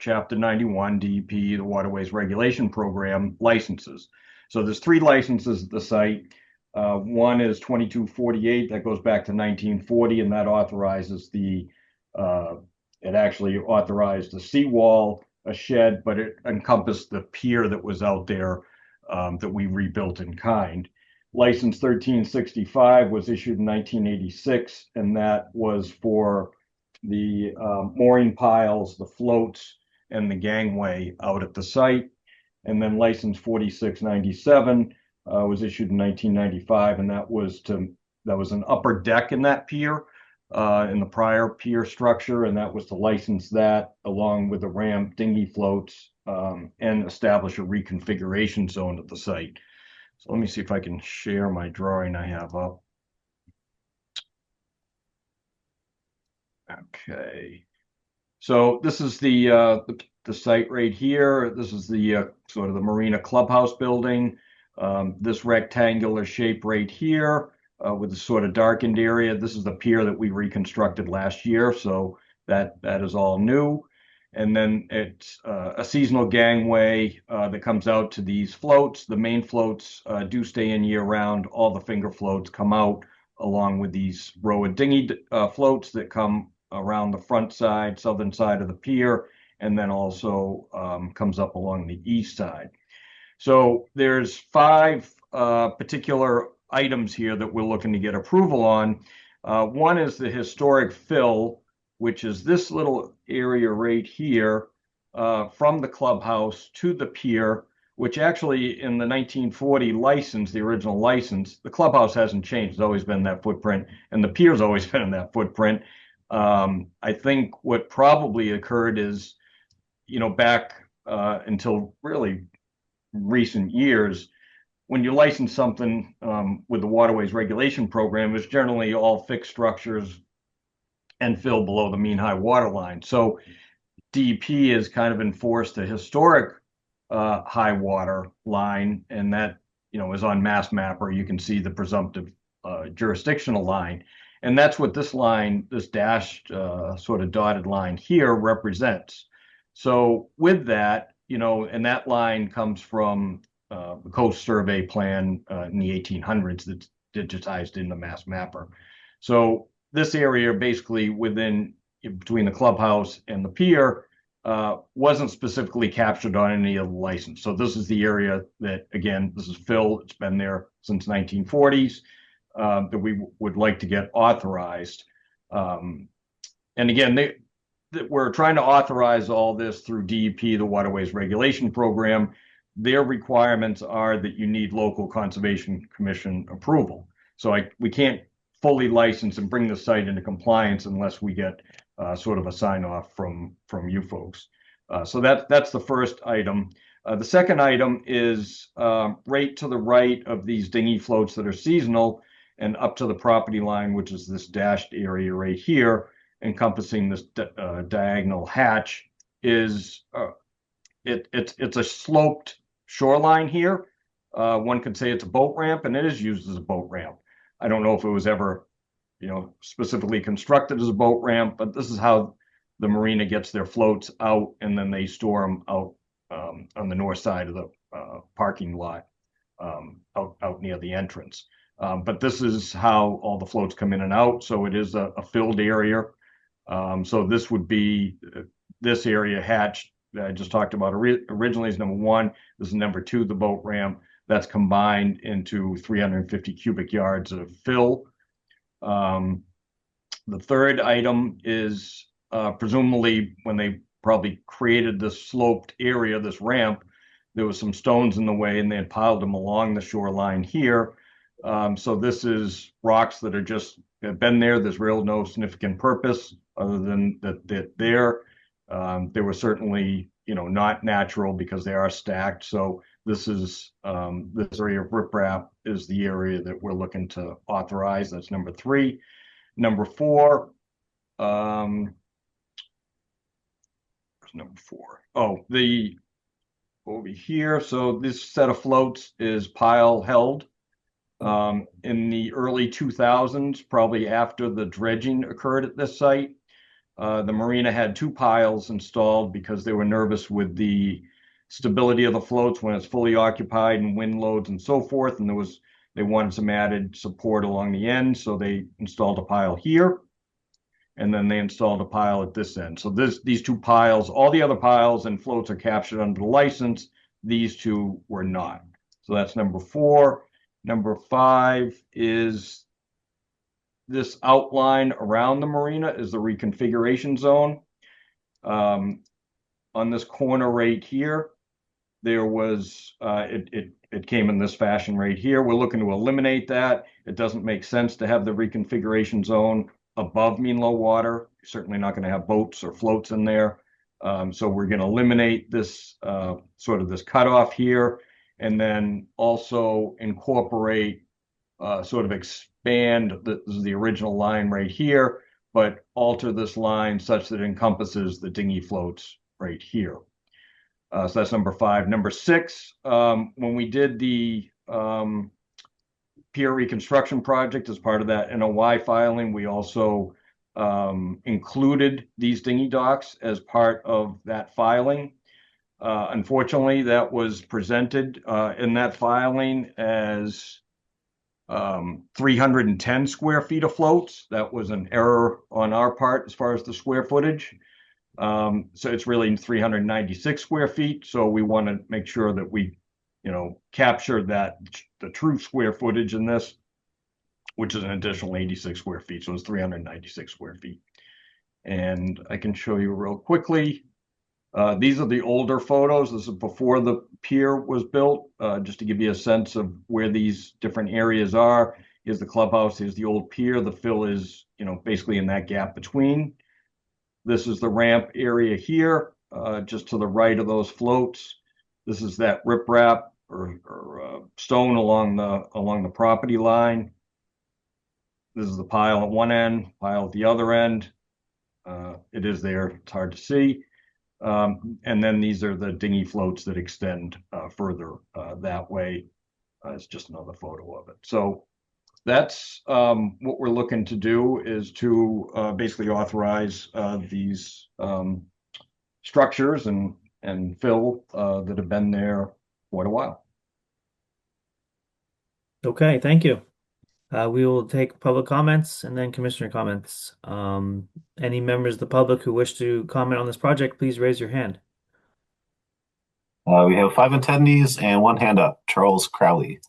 Chapter 91 DEP, the Waterways Regulation Program licenses. So there's 3 licenses at the site. One is 2248 that goes back to 1940, and that authorizes it actually authorized a seawall, a shed, but it encompassed the pier that was out there that we rebuilt in kind. License 1365 was issued in 1986, and that was for the mooring piles, the floats, and the gangway out at the site. And then license 4697 was issued in 1995, and that was an upper deck in that pier, in the prior pier structure, and that was to license that along with the ramp, dinghy floats, and establish a reconfiguration zone at the site. So let me see if I can share my drawing I have up. Okay. So this is the site right here. This is the sort of the Marina Clubhouse building. This rectangular shape right here with the sort of darkened area. This is the pier that we reconstructed last year. So that is all new. And then it's a seasonal gangway that comes out to these floats. The main floats do stay in year round. All the finger floats come out along with these row of dinghy floats that come around the front side, southern side of the pier, and then also comes up along the east side. So there's 5 particular items here that we're looking to get approval on. One is the historic fill, which is this little area right here from the clubhouse to the pier, which actually in the 1940 license, the original license, the clubhouse hasn't changed. It's always been that footprint, and the pier's always been in that footprint. I think what probably occurred is, back until really recent years, when you license something with the Waterways Regulation Program, it's generally all fixed structures and fill below the mean high water line. So DEP has kind of enforced a historic high water line, and that is on Mass Mapper. You can see the presumptive jurisdictional line. And that's what this line, this dashed sort of dotted line here represents. So with that, and that line comes from the Coast Survey Plan in the 1800s that's digitized in the Mass Mapper. So this area basically between the clubhouse and the pier wasn't specifically captured on any of the license. So this is the area that, again, this is fill. It's been there since 1940s, that we would like to get authorized. And again, we're trying to authorize all this through DEP, the Waterways Regulation Program. Their requirements are that you need local Conservation Commission approval. So we can't fully license and bring the site into compliance unless we get sort of a sign off from you folks. So that's the first item. The second item is right to the right of these dinghy floats that are seasonal and up to the property line, which is this dashed area right here, encompassing this diagonal hatch, is it's a sloped shoreline here. One could say it's a boat ramp, and it is used as a boat ramp. I don't know if it was ever, specifically constructed as a boat ramp, but this is how the marina gets their floats out, and then they store them out on the north side of the parking lot, out near the entrance. But this is how all the floats come in and out. So it is a filled area. So this would be this area hatched that I just talked about originally is number one. This is number two, the boat ramp. That's combined into 350 cubic yards of fill. The third item is presumably when they probably created this sloped area, this ramp, there was some stones in the way and they had piled them along the shoreline here. So this is rocks that are just have been there. There's real no significant purpose other than that they were certainly, not natural because they are stacked. So this is this area of riprap is the area that we're looking to authorize. That's number three. Number four, where's number four? Oh, over here. So this set of floats is pile held. In the early 2000s, probably after the dredging occurred at this site, the marina had two piles installed because they were nervous with the stability of the floats when it's fully occupied and wind loads and so forth. And they wanted some added support along the end. So they installed a pile here, and then they installed a pile at this end. So these two piles, all the other piles and floats are captured under the license. These two were not. So that's number four. Number five is this outline around the marina is the reconfiguration zone. On this corner right here, there was, it came in this fashion right here. We're looking to eliminate that. It doesn't make sense to have the reconfiguration zone above mean low water. You're certainly not going to have boats or floats in there. So we're going to eliminate this sort of this cutoff here, and then also incorporate, sort of expand, this is the original line right here, but alter this line such that it encompasses the dinghy floats right here. So that's number five. Number six, when we did the pier reconstruction project as part of that NOI filing, we also included these dinghy docks as part of that filing. Unfortunately, that was presented in that filing as 310 square feet of floats. That was an error on our part as far as the square footage. So it's really 396 square feet. So we want to make sure that we, capture the true square footage in this, which is an additional 86 square feet. So it's 396 square feet. And I can show you real quickly. These are the older photos. This is before the pier was built, just to give you a sense of where these different areas are. Here's the clubhouse, here's the old pier. The fill is, basically in that gap between. This is the ramp area here, just to the right of those floats. This is that riprap or stone along the property line. This is the pile at one end, pile at the other end. It is there, it's hard to see. And then these are the dinghy floats that extend further that way. It's just another photo of it. So that's what we're looking to do, is to basically authorize these structures and fill that have been there quite a while. Okay, thank you. We will take public comments and then commissioner comments. Any members of the public who wish to comment on this project, please raise your hand. We have 5 attendees and 1 hand up. Charles Crowley.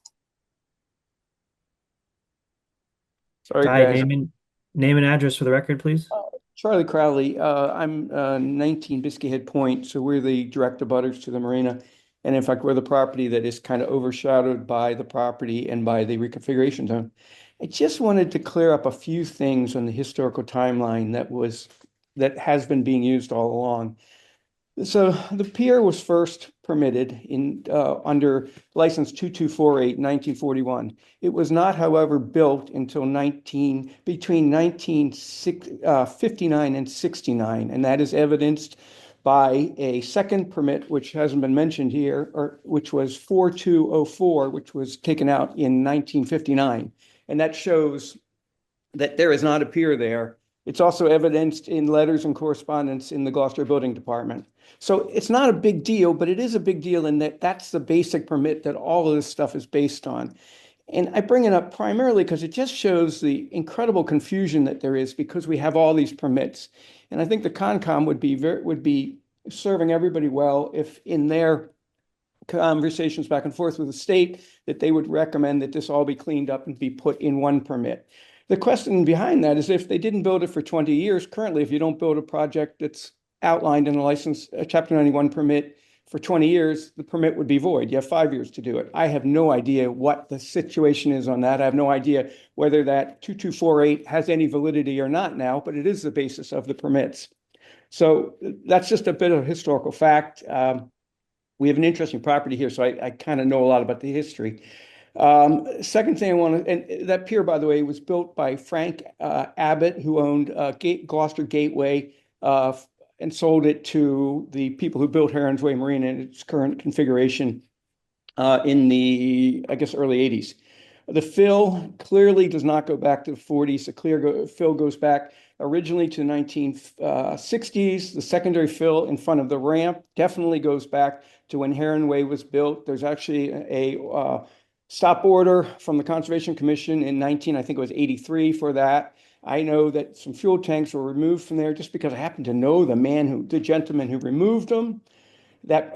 Sorry, Hi, guys. name and address for the record, please. Charlie Crowley. I'm 19 Biscay Head Point, so we're the direct abutters to the marina. And in fact, we're the property that is kind of overshadowed by the property and by the reconfiguration zone. I just wanted to clear up a few things on the historical timeline that has been being used all along. So the pier was first permitted in under license 2248, 1941. It was not, however, built until between 1959 and 69, and that is evidenced by a second permit, which hasn't been mentioned here, or which was 4204, which was taken out in 1959. And that shows that there is not a pier there. It's also evidenced in letters and correspondence in the Gloucester Building Department. So it's not a big deal, but it is a big deal in that that's the basic permit that all of this stuff is based on. And I bring it up primarily because it just shows the incredible confusion that there is because we have all these permits. And I think the Concom would be serving everybody well if in their conversations back and forth with the state that they would recommend that this all be cleaned up and be put in one permit. The question behind that is if they didn't build it for 20 years, currently, if you don't build a project that's outlined in a license, a Chapter 91 permit for 20 years, the permit would be void. You have 5 years to do it. I have no idea what the situation is on that. I have no idea whether that 2248 has any validity or not now, but it is the basis of the permits. So that's just a bit of historical fact. We have an interesting property here, so I kind of know a lot about the history. Second thing I want to, and that pier, by the way, was built by Frank Abbott, who owned Gloucester Gateway and sold it to the people who built Heron's Way Marina in its current configuration in the, I guess, early 80s. The fill clearly does not go back to the 40s. The fill goes back originally to the 1960s. The secondary fill in front of the ramp definitely goes back to when Heron Way was built. There's actually a stop order from the Conservation Commission in I think it was 83 for that. I know that some fuel tanks were removed from there just because I happen to know the gentleman who removed them. That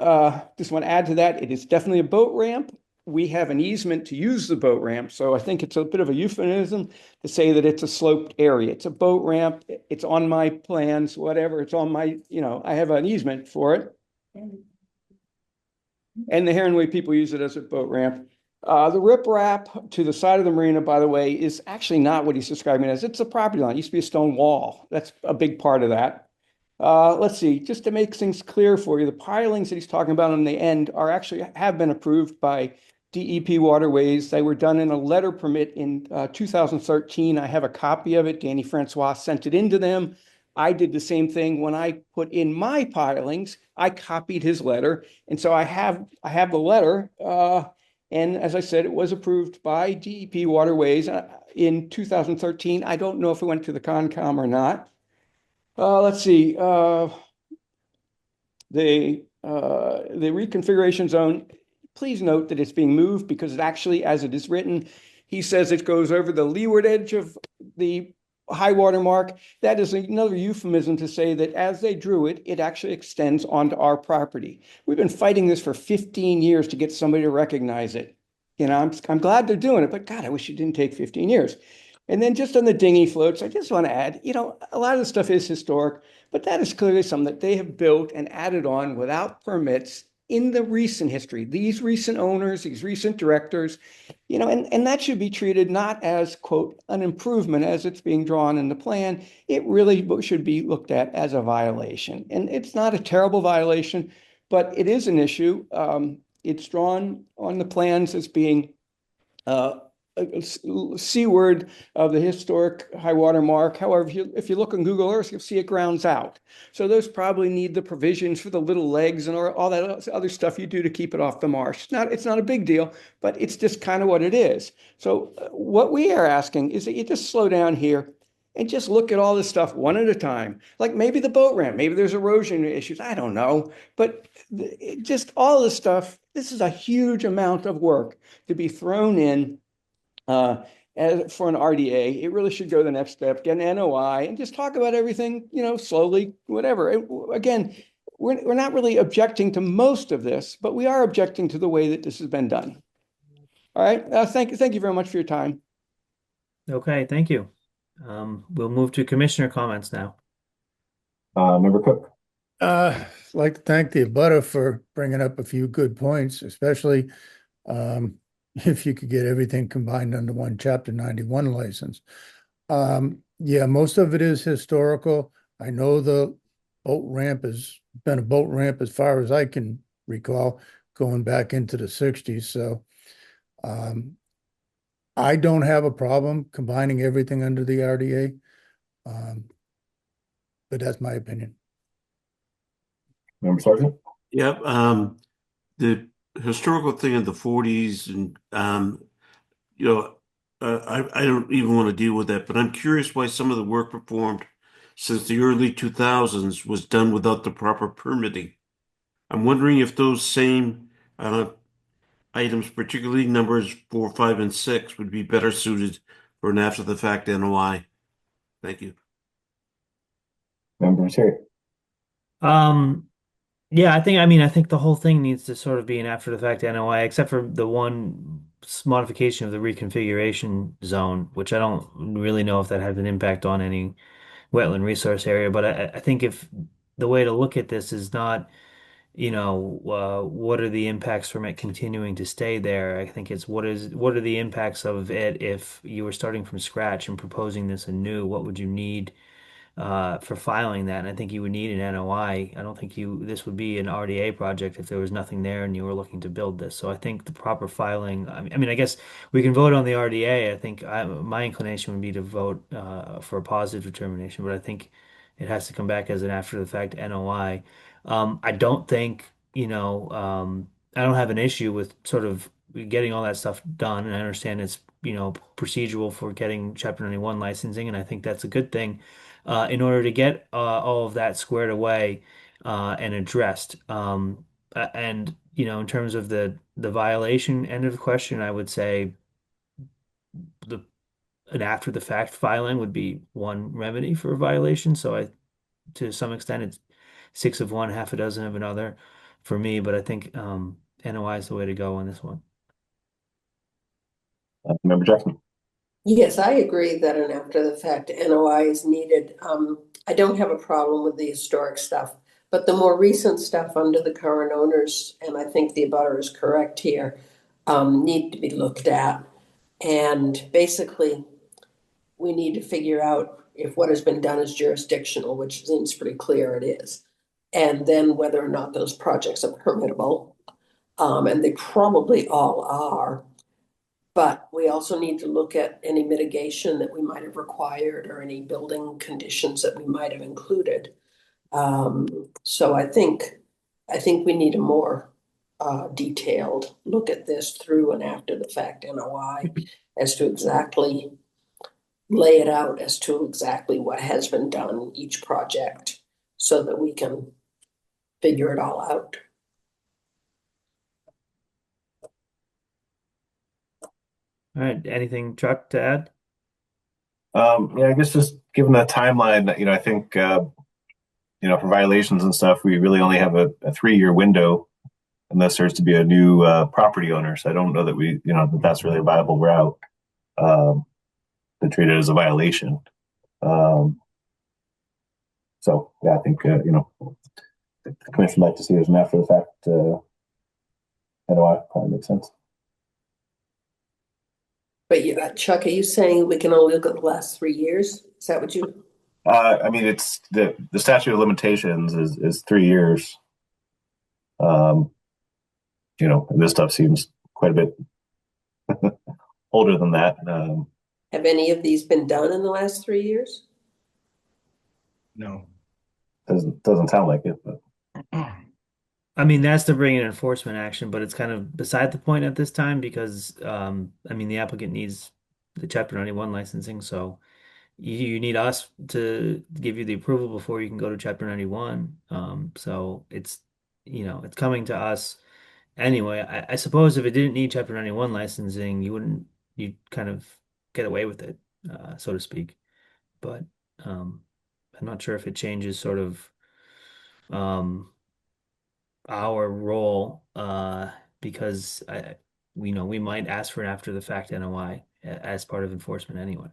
just want to add to that, it is definitely a boat ramp. We have an easement to use the boat ramp, so I think it's a bit of a euphemism to say that it's a sloped area. It's a boat ramp. It's on my plans, whatever. It's on my, I have an easement for it. And the Heron Way people use it as a boat ramp. The riprap to the side of the marina, by the way, is actually not what he's describing as. It's a property line. It used to be a stone wall. That's a big part of that. Let's see, just to make things clear for you, the pilings that he's talking about on the end have been approved by DEP Waterways. They were done in a letter permit in 2013. I have a copy of it. Danny Francois sent it into them. I did the same thing when I put in my pilings. I copied his letter, and so I have the letter. And as I said, it was approved by DEP Waterways in 2013. I don't know if it went to the Concom or not. Let's see. The reconfiguration zone, please note that it's being moved because it actually, as it is written, he says it goes over the leeward edge of the high water mark. That is another euphemism to say that as they drew it, it actually extends onto our property. We've been fighting this for 15 years to get somebody to recognize it. I'm glad they're doing it, but God, I wish it didn't take 15 years. And then just on the dinghy floats, I just want to add, a lot of the stuff is historic, but that is clearly something that they have built and added on without permits in the recent history. These recent owners, these recent directors, and that should be treated not as, quote, an improvement as it's being drawn in the plan. It really should be looked at as a violation. And it's not a terrible violation, but it is an issue. It's drawn on the plans as being seaward of the historic high water mark. However, if you look on Google Earth, you'll see it grounds out. So those probably need the provisions for the little legs and all that other stuff you do to keep it off the marsh. It's not a big deal, but it's just kind of what it is. So what we are asking is that you just slow down here and just look at all this stuff one at a time. Like maybe the boat ramp, maybe there's erosion issues. I don't know. But just all this stuff, this is a huge amount of work to be thrown in. for an RDA. It really should go the next step, get an NOI, and just talk about everything, slowly, whatever. Again, we're not really objecting to most of this, but we are objecting to the way that this has been done. All right. Thank you very much for your time. Okay, thank you. We'll move to commissioner comments now. Member Cook. I'd like to thank the abutter for bringing up a few good points, especially if you could get everything combined under one Chapter 91 license. Yeah, most of it is historical. I know the boat ramp has been a boat ramp as far as I can recall, going back into the 60s. So I don't have a problem combining everything under the RDA, but that's my opinion. Member Sargent. Yep. The historical thing in the 40s, and I don't even want to deal with that, but I'm curious why some of the work performed since the early 2000s was done without the proper permitting. I'm wondering if those same items, particularly numbers 4, 5, and 6, would be better suited for an after-the-fact NOI. Thank you. Member Terry. Yeah, I think the whole thing needs to sort of be an after the fact NOI, except for the one modification of the reconfiguration zone, which I don't really know if that has an impact on any wetland resource area. But I think if the way to look at this is not, what are the impacts from it continuing to stay there? I think it's what are the impacts of it if you were starting from scratch and proposing this anew? What would you need for filing that? And I think you would need an NOI. I don't think this would be an RDA project if there was nothing there and you were looking to build this. So I think the proper filing, I guess we can vote on the RDA. I think my inclination would be to vote for a positive determination, but I think it has to come back as an after the fact NOI. I don't think, I don't have an issue with sort of getting all that stuff done. And I understand it's, procedural for getting Chapter 91 licensing, and I think that's a good thing in order to get all of that squared away and addressed. And in terms of the violation end of the question, I would say the an after the fact filing would be one remedy for a violation. So to some extent, it's six of one, half a dozen of another for me. But I think NOI is the way to go on this one. Member Jackson. Yes, I agree that an after the fact NOI is needed. I don't have a problem with the historic stuff, but the more recent stuff under the current owners, and I think the abutter is correct here, need to be looked at. And basically, we need to figure out if what has been done is jurisdictional, which seems pretty clear it is. And then whether or not those projects are permittable. And they probably all are. But we also need to look at any mitigation that we might have required or any building conditions that we might have included. So I think we need a more detailed look at this through and after the fact NOI as to exactly lay it out as to exactly what has been done each project so that we can figure it all out. All right. Anything, Chuck, to add? Yeah, I guess just given the timeline that, I think, for violations and stuff, we really only have a 3-year window unless there's to be a new property owner. So I don't know that that's really a viable route to treat it as a violation. So yeah, I think, the commission would like to see it as an after the fact NOI probably makes sense. But Chuck, are you saying we can only look at the last 3 years? Is that what you? It's the statute of limitations is 3 years. And this stuff seems quite a bit older than that. Have any of these been done in the last 3 years? No. Doesn't sound like it, but That's to bring in enforcement action, but it's kind of beside the point at this time because, the applicant needs the Chapter 91 licensing, so you need us to give you the approval before you can go to Chapter 91. So it's coming to us anyway. I suppose if it didn't need Chapter 91 licensing, you'd kind of get away with it, so to speak. But um, I'm not sure if it changes sort of um, our role because we might ask for an after the fact NOI as part of enforcement anyway.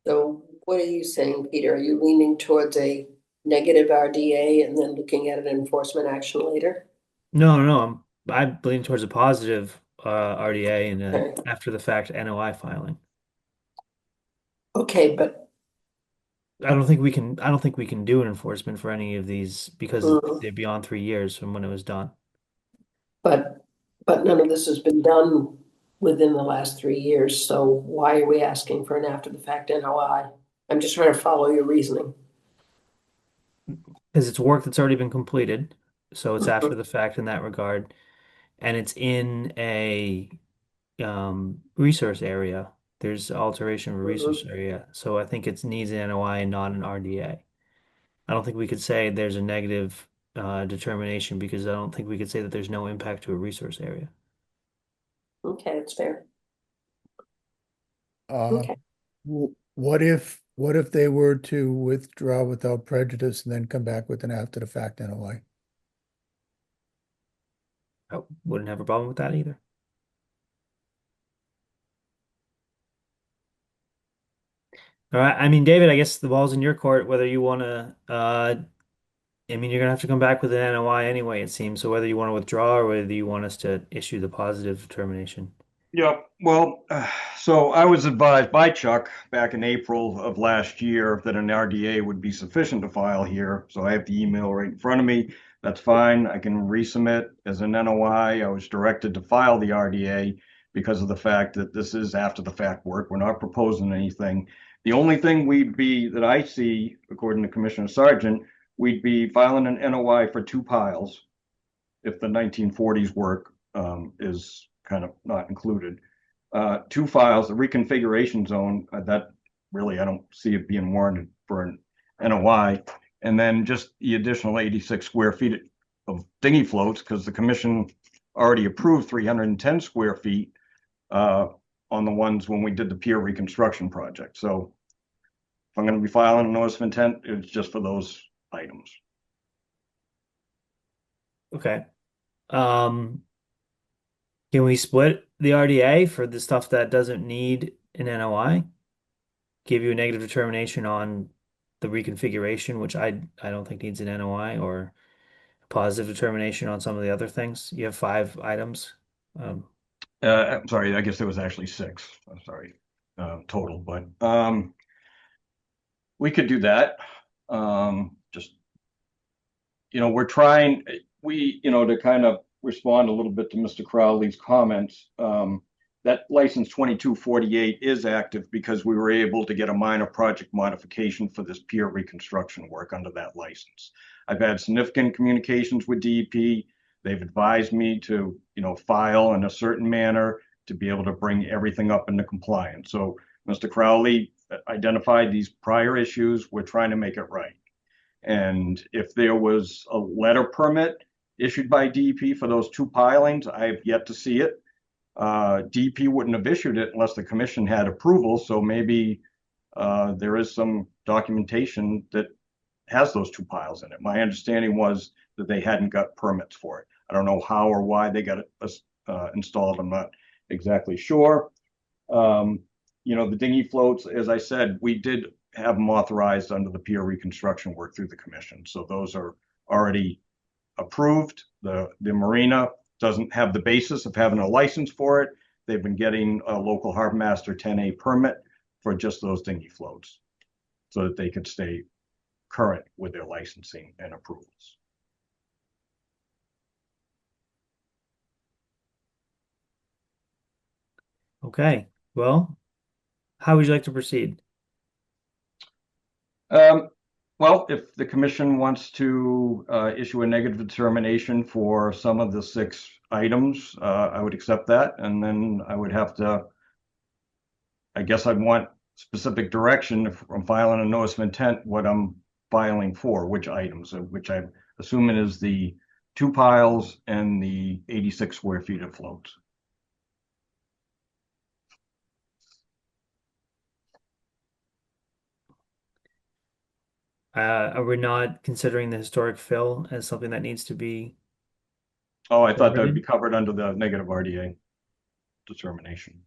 So what are you saying, Peter? Are you leaning towards a negative RDA and then looking at an enforcement action later? No, no, I'm leaning towards a positive RDA and a Okay. after the fact NOI filing. Okay, but I don't think we can do an enforcement for any of these because mm, they're beyond 3 years from when it was done. but but none of this has been done within the last 3 years. So why are we asking for an after the fact NOI? I'm just trying to follow your reasoning. Because it's work that's already been completed, so it's after Mhm, the fact in that regard, and it's in a resource area. There's alteration of a resource mhm. area, so I think it needs an NOI and not an RDA. I don't think we could say there's a negative determination because I don't think we could say that there's no impact to a resource area. Okay, it's fair. Uh, Okay. what if they were to withdraw without prejudice and then come back with an after the fact NOI? I wouldn't have a problem with that either. All right. I mean, David, I guess the ball's in your court, whether you want to, I mean, you're gonna have to come back with an NOI anyway, it seems. So whether you want to withdraw or whether you want us to issue the positive determination. Yeah, well, so I was advised by Chuck back in April of last year that an RDA would be sufficient to file here. So I have the email right in front of me. That's fine. I can resubmit as an NOI. I was directed to file the RDA because of the fact that this is after the fact work. We're not proposing anything. The only thing that I see, according to Commissioner Sargent, we'd be filing an NOI for two piles if the 1940s work is kind of not included. Two files, the reconfiguration zone, that really, I don't see it being warranted for an NOI. And then just the additional 86 square feet of dinghy floats, because the commission already approved 310 square feet on the ones when we did the pier reconstruction project. So if I'm going to be filing a notice of intent, it's just for those items. Okay. Um, can we split the RDA for the stuff that doesn't need an NOI? Give you a negative determination on the reconfiguration, which I don't think needs an NOI, or a positive determination on some of the other things. You have 5 items. Um, I'm sorry, I guess there was actually six. I'm sorry, total, but we could do that. Just we're trying. To kind of respond a little bit to Mr. Crowley's comments. That license 2248 is active because we were able to get a minor project modification for this pier reconstruction work under that license. I've had significant communications with DEP. They've advised me to, file in a certain manner to be able to bring everything up into compliance. So Mr. Crowley identified these prior issues. We're trying to make it right. And if there was a letter permit issued by DEP for those two pilings, I have yet to see it. DEP wouldn't have issued it unless the commission had approval. So maybe there is some documentation that has those two piles in it. My understanding was that they hadn't got permits for it. I don't know how or why they got it installed. I'm not exactly sure. The dinghy floats, as I said, we did have them authorized under the pier reconstruction work through the commission. So those are already approved. The marina doesn't have the basis of having a license for it. They've been getting a local harbor master 10A permit for just those dinghy floats so that they could stay current with their licensing and approvals. okay. Well, how would you like to proceed? Well, if the commission wants to issue a negative determination for some of the 6 items, I would accept that. And then I guess I'd want specific direction if I'm filing a notice of intent, what I'm filing for, which items, which I'm assuming is the two piles and the 86 square feet of floats. Are we not considering the historic fill as something that needs to be Oh, I thought that would be permitted? covered under the negative RDA determination.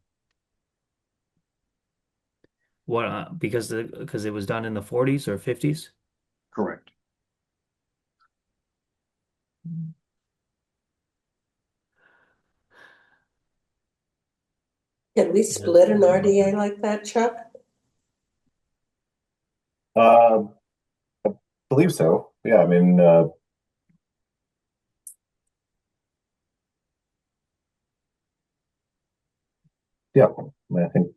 What, because it was done in the 40s or 50s? Correct. Can we split an RDA like that, Chuck? I believe so. Yeah, I mean, yeah, I think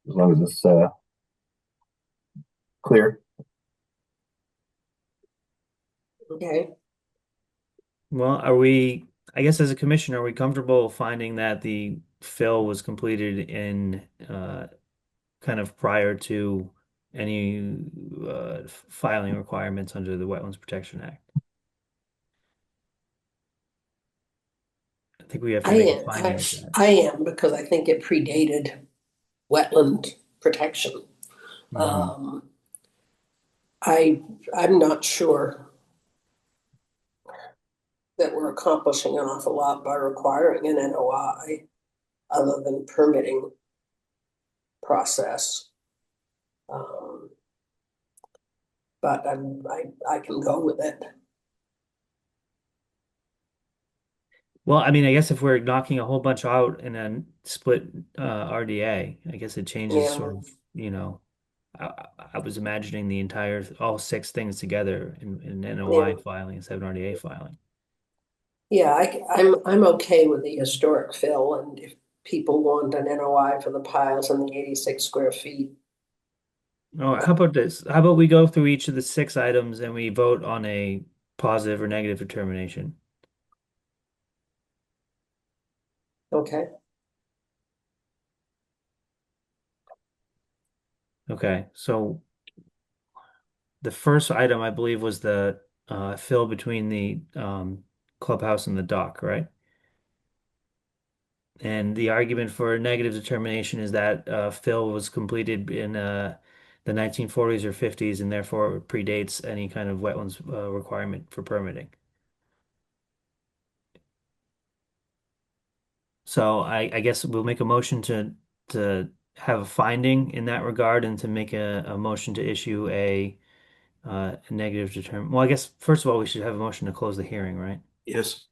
as long as it's clear. Okay. Well, I guess as a commission, are we comfortable finding that the fill was completed in kind of prior to any filing requirements under the Wetlands Protection Act? I think we have to I make a am, finding of that. I am, because I think it predated wetland protection. Um, I'm not sure that we're accomplishing an awful lot by requiring an NOI other than permitting process. But I can go with it. Well, I mean, I guess if we're knocking a whole bunch out and then split RDA, I guess it changes Yeah. sort of, I was imagining the entire, all six things together in NOI Yeah. filing instead of an RDA filing. Yeah, I'm okay with the historic fill, and if people want an NOI for the piles and the 86 square feet. Oh, how about this? How about we go through each of the six items and we vote on a positive or negative determination? Okay. Okay, so the first item I believe was the fill between the clubhouse and the dock, right? And the argument for a negative determination is that fill was completed in the 1940s or 50s and therefore predates any kind of wetlands requirement for permitting. So I guess we'll make a motion to have a finding in that regard and to make a motion to issue a negative determination. Well, I guess first of all we should have a motion to close the hearing, right? Yes.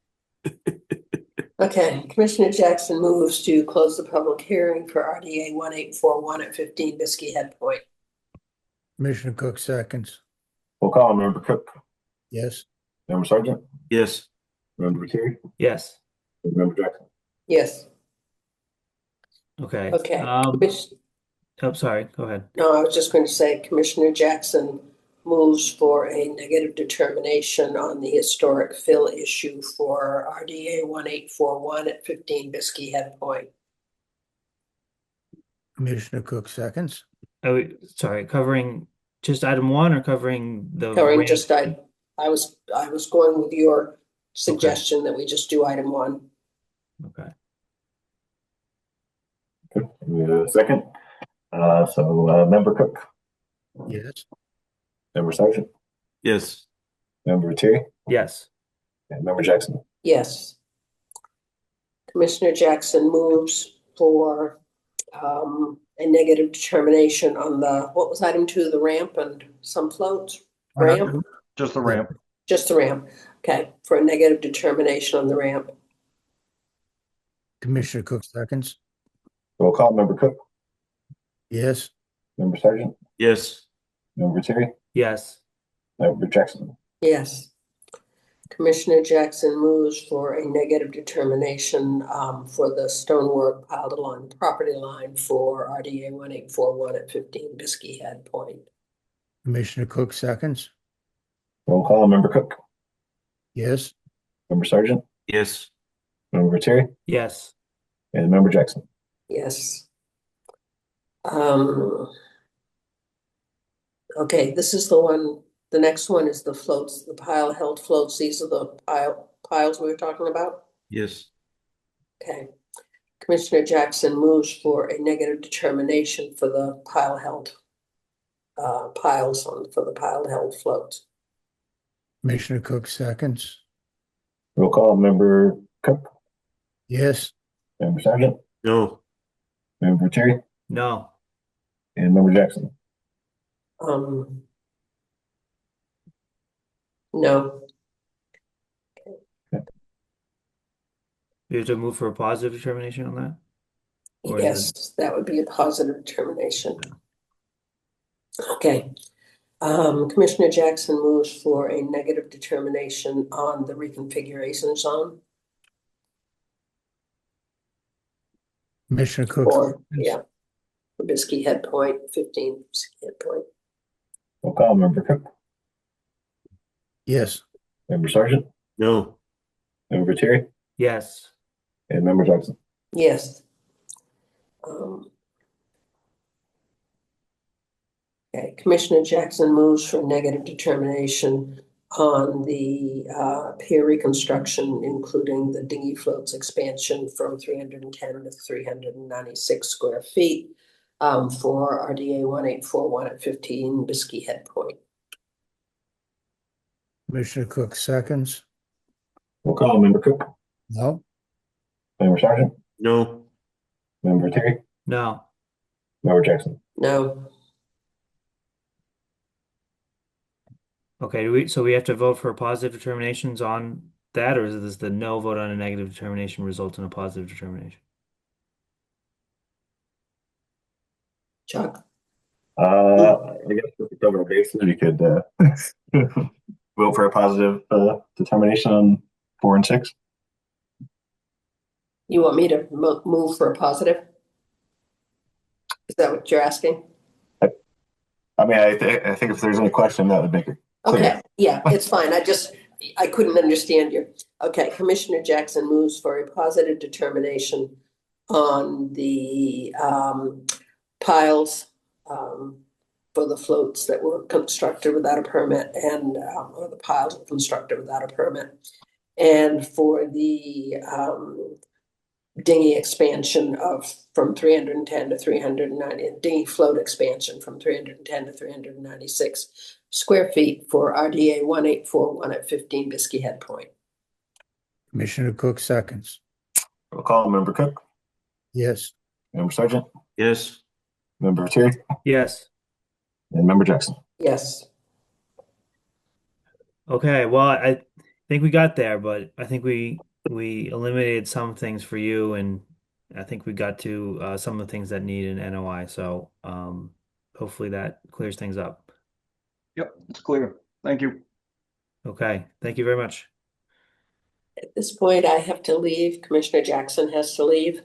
Okay, Commissioner Jackson moves to close the public hearing for RDA 1841 at 15 Biskie Head Point. Commissioner Cook seconds. We'll call Member Cook, Yes. Member Sergeant, Yes. Member Terry, Yes. Member Jackson. Yes. Okay. Okay. Oh, sorry. Go ahead. No, I was just going to say Commissioner Jackson moves for a negative determination on the historic fill issue for RDA 1841 at 15 Biskie Head Point. Commissioner Cook seconds. Oh, sorry. Covering just item one or covering the Covering ramp? just I was going with your suggestion that we just do item one. Okay. Okay, we have a second. Member Cook, Yes. Member Sergeant, Yes. Member Terry, Yes. and Member Jackson. Yes. Commissioner Jackson moves for a negative determination on what was item two, the ramp and some floats? Ramp? Just the ramp. Just the ramp. Okay, for a negative determination on the ramp. Commissioner Cook seconds. Roll call, Member Cook, Yes. Member Sergeant, Yes. Member Terry, Yes. Member Jackson. Yes. Commissioner Jackson moves for a negative determination for the stonework piled along the property line for RDA 1841 at 15 Biskie Head Point. Commissioner Cook seconds. Roll call, Member Cook, Yes. Member Sergeant, Yes. Member Terry, Yes. and Member Jackson. Yes. Okay, this is the next one is the floats, the pile held floats. These are the piles we were talking about. Yes. Okay. Commissioner Jackson moves for a negative determination for the pile held piles for the piled held floats. Commissioner Cook seconds. Roll call, Member Cook, Yes. Member Sargent, No. Member Terry, No. and Member Jackson. No. You have to move for a positive determination on that? Or is it- Yes, that would be a positive determination. Okay. Commissioner Jackson moves for a negative determination on the reconfiguration zone. Commissioner Cook. Or, yeah, Biskie Head Point, 15 Biskie Head Point. Roll call, Member Cook, Yes. Member Sargent, No. Member Terry, Yes. and Member Jackson. Yes. Okay, Commissioner Jackson moves for negative determination on the pier reconstruction, including the dinghy floats expansion from 310 to 396 square feet for RDA 1841 at 15 Biskie Head Point. Commissioner Cook seconds. Roll call, Member Cook, No. Member Sargent, No. Member Terry, No. Member Jackson. No. Okay, so we have to vote for positive determinations on that, or is this the no vote on a negative determination result in a positive determination? Chuck? I guess to cover our bases, we could vote for a positive determination on 4 and 6. You want me to move for a positive? Is that what you're asking? I mean, I think if there's any question, that would make it clear. Okay, yeah, it's fine. I couldn't understand you. Okay, Commissioner Jackson moves for a positive determination on the piles for the floats that were constructed without a permit and or the piles were constructed without a permit. And for the dinghy expansion from 310 to 390, dinghy float expansion from 310 to 396 square feet for RDA 1841 at 15 Biskie Head Point. Commissioner Cook seconds. Roll call, Member Cook, Yes. Member Sargent, Yes. Member Terry, Yes. and Member Jackson. Yes. Okay, well, I think we got there, but I think we eliminated some things for you, and I think we got to some of the things that need an NOI. So hopefully that clears things up. Yep, it's clear. Thank you. Okay, thank you very much. At this point, I have to leave. Commissioner Jackson has to leave.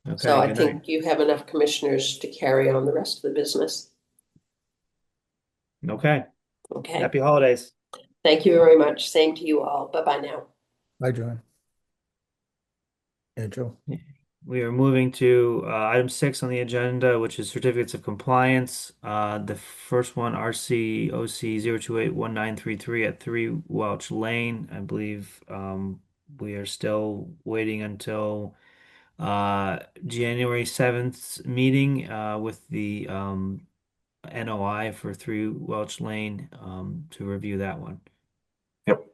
Okay, So I good think night. you have enough commissioners to carry on the rest of the business. Okay, Okay. happy holidays. Thank you very much. Same to you all. Bye-bye now. Bye, John. Yeah, Joe. We are moving to item 6 on the agenda, which is certificates of compliance. The first one, RCOC 0281933 at 3 Welch Lane. I believe we are still waiting until January 7th meeting with the NOI for 3 Welch Lane to review that one. Yep.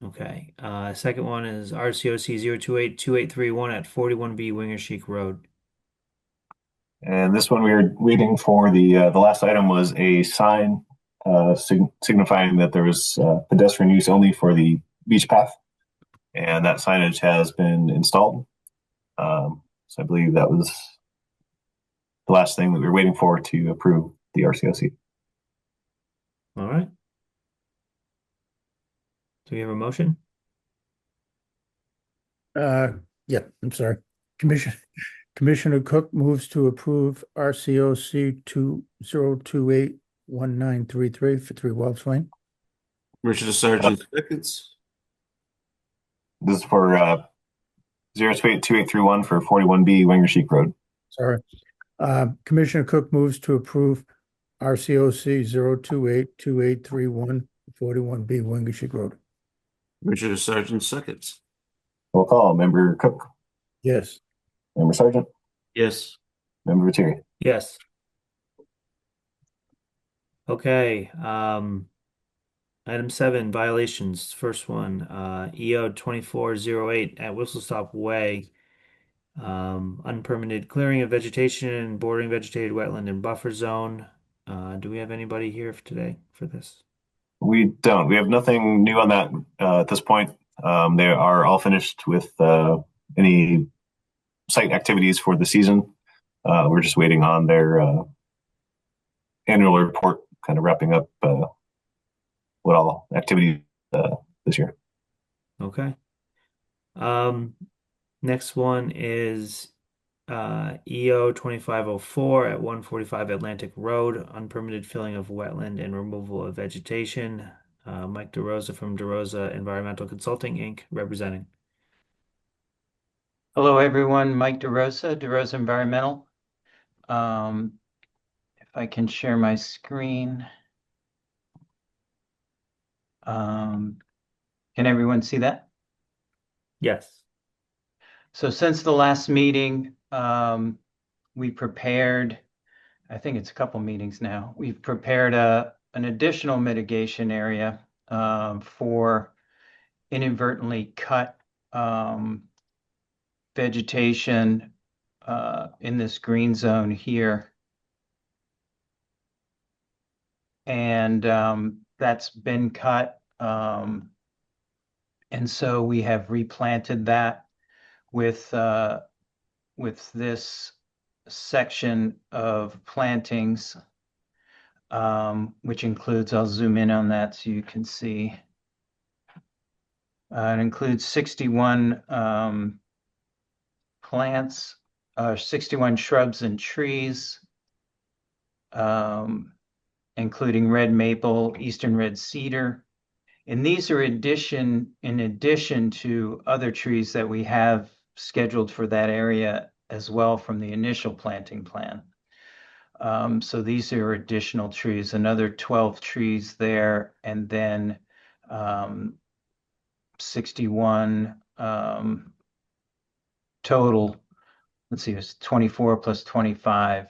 Okay. Second one is RCOC 0282831 at 41B Wingersheek Road. And this one we were waiting for the last item was a sign signifying that there was pedestrian use only for the beach path, and that signage has been installed. So I believe that was the last thing that we were waiting for to approve the RCOC. All right. Do we have a motion? Yeah, I'm sorry. Commissioner Cook moves to approve RCOC 20281933 for 3 Welch Lane. Commissioner Sargent seconds. This is for 0282831 for 41B Wingersheek Road. Sorry. Commissioner Cook moves to approve RCOC 0282831 41B Wingersheek Road. Commissioner Sargent seconds. Roll call, Member Cook, Yes. Member Sargent, Yes. Member Terry. Yes. Okay, item 7, violations. First one, EO 2408 at Whistle Stop Way. Unpermitted clearing of vegetation, bordering vegetated wetland and buffer zone. Do we have anybody here for today for this? We don't. We have nothing new on that at this point. They are all finished with any site activities for the season. We're just waiting on their annual report, kind of wrapping up what all activity this year. Okay. Um, Next one is EO 2504 at 145 Atlantic Road, unpermitted filling of wetland and removal of vegetation. Mike DeRosa from DeRosa Environmental Consulting, Inc., representing. Hello, everyone. Mike DeRosa, DeRosa Environmental. If I can share my screen. Can everyone see that? Yes. So since the last meeting, we prepared, I think it's a couple meetings now, we've prepared an additional mitigation area for inadvertently cut vegetation in this green zone here. And that's been cut. And so we have replanted that with this section of plantings, which includes, I'll zoom in on that so you can see. It includes 61 plants, 61 shrubs and trees, including red maple, eastern red cedar. And these are in addition to other trees that we have scheduled for that area as well from the initial planting plan. So these are additional trees, another 12 trees there, and then 61 total. Let's see, it's 24 plus 25.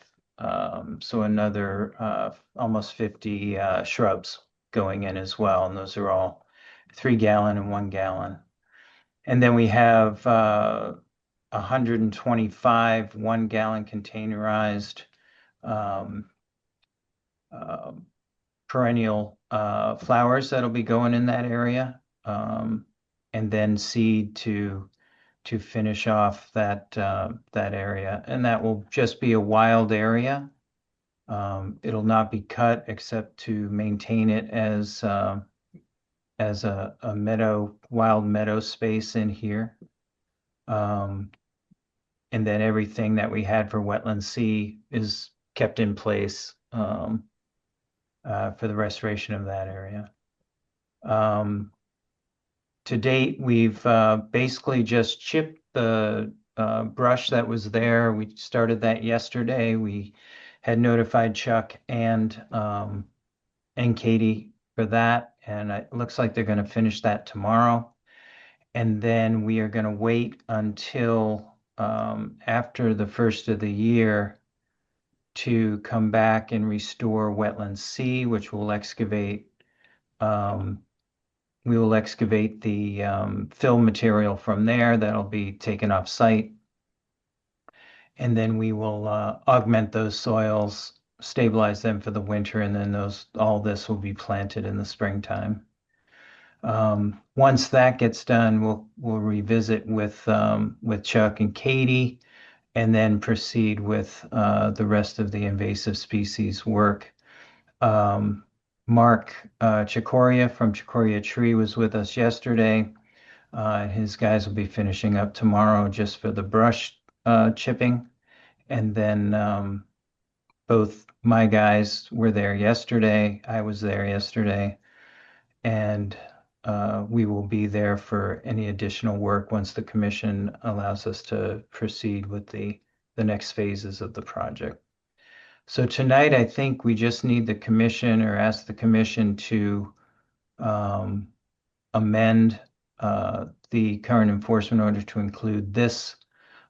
So another almost 50 shrubs going in as well. And those are all 3 gallon and 1 gallon. And then we have 125 1 gallon containerized perennial flowers that'll be going in that area. And then seed to finish off that area. And that will just be a wild area. It'll not be cut except to maintain it as a wild meadow space in here. And then everything that we had for Wetland C is kept in place for the restoration of that area. To date, we've basically just chipped the brush that was there. We started that yesterday. We had notified Chuck and Katie for that, and it looks like they're going to finish that tomorrow. And then we are going to wait until after the first of the year to come back and restore Wetland C, which will excavate. We will excavate the fill material from there. That'll be taken off site. And then we will augment those soils, stabilize them for the winter, and then all this will be planted in the springtime. Once that gets done, we'll revisit with Chuck and Katie, and then proceed with the rest of the invasive species work. Mark Chicoria from Chicoria Tree was with us yesterday. His guys will be finishing up tomorrow just for the brush chipping. And then both my guys were there yesterday. I was there yesterday. And we will be there for any additional work once the commission allows us to proceed with the next phases of the project. So tonight, I think we just need the commission or ask the commission to amend the current enforcement order to include this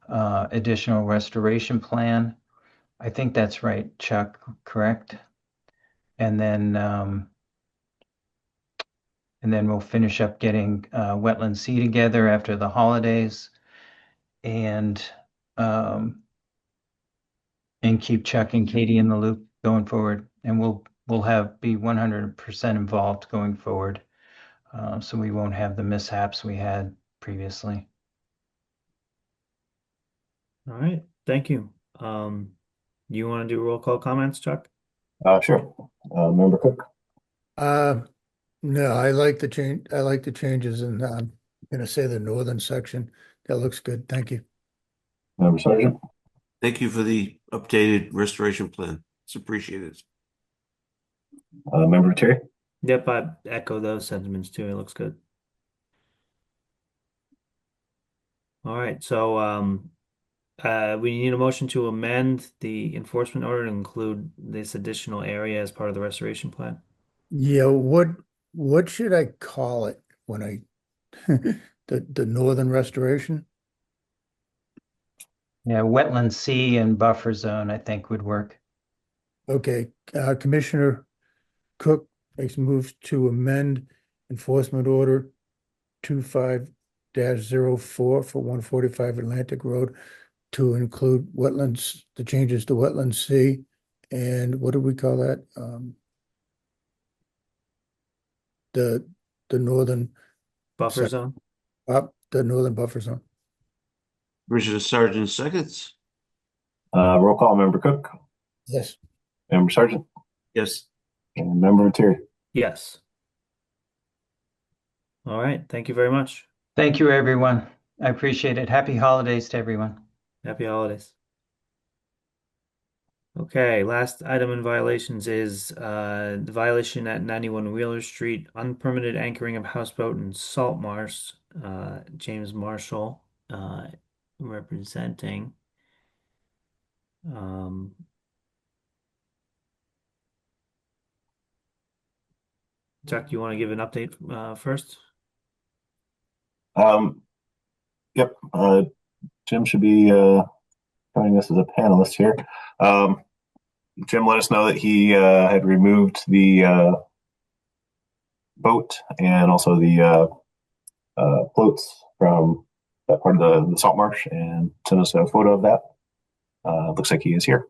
additional restoration plan. I think that's right, Chuck, correct? and then we'll finish up getting Wetland C together after the holidays, and keep Chuck and Katie in the loop going forward. And we'll be 100% involved going forward, so we won't have the mishaps we had previously. All right, thank you. You want to do roll call comments, Chuck? Sure. Member Cook, Uh, no, I like the change. I like the changes in, I'm gonna say the northern section. That looks good. Thank you. Member Sergeant, Thank you for the updated restoration plan. It's appreciated. Member Terry, Yep, I echo those sentiments too. It looks good. All right, so we need a motion to amend the enforcement order to include this additional area as part of the restoration plan. Yeah, what should I call it when I the northern restoration? Yeah, Wetland C and buffer zone, I think would work. Okay, Commissioner Cook makes moves to amend enforcement order 25-04 for 145 Atlantic Road to include wetlands, the changes to wetland C, and what do we call that? The northern Buffer sec- zone? the northern buffer zone. Commissioner Sergeant seconds. roll call. Member Cook, Yes. Member Sergeant, Yes. and Member Terry. Yes. All right, thank you very much. Thank you, everyone. I appreciate it. Happy holidays to everyone. Happy holidays. Okay, last item in violations is the violation at 91 Wheeler Street, unpermitted anchoring of houseboat in salt marsh. James Marshall representing. Um, Chuck, you want to give an update first? Yep. Jim should be joining us as a panelist here. Jim let us know that he had removed the boat and also the floats from that part of the salt marsh and sent us a photo of that. Looks like he is here.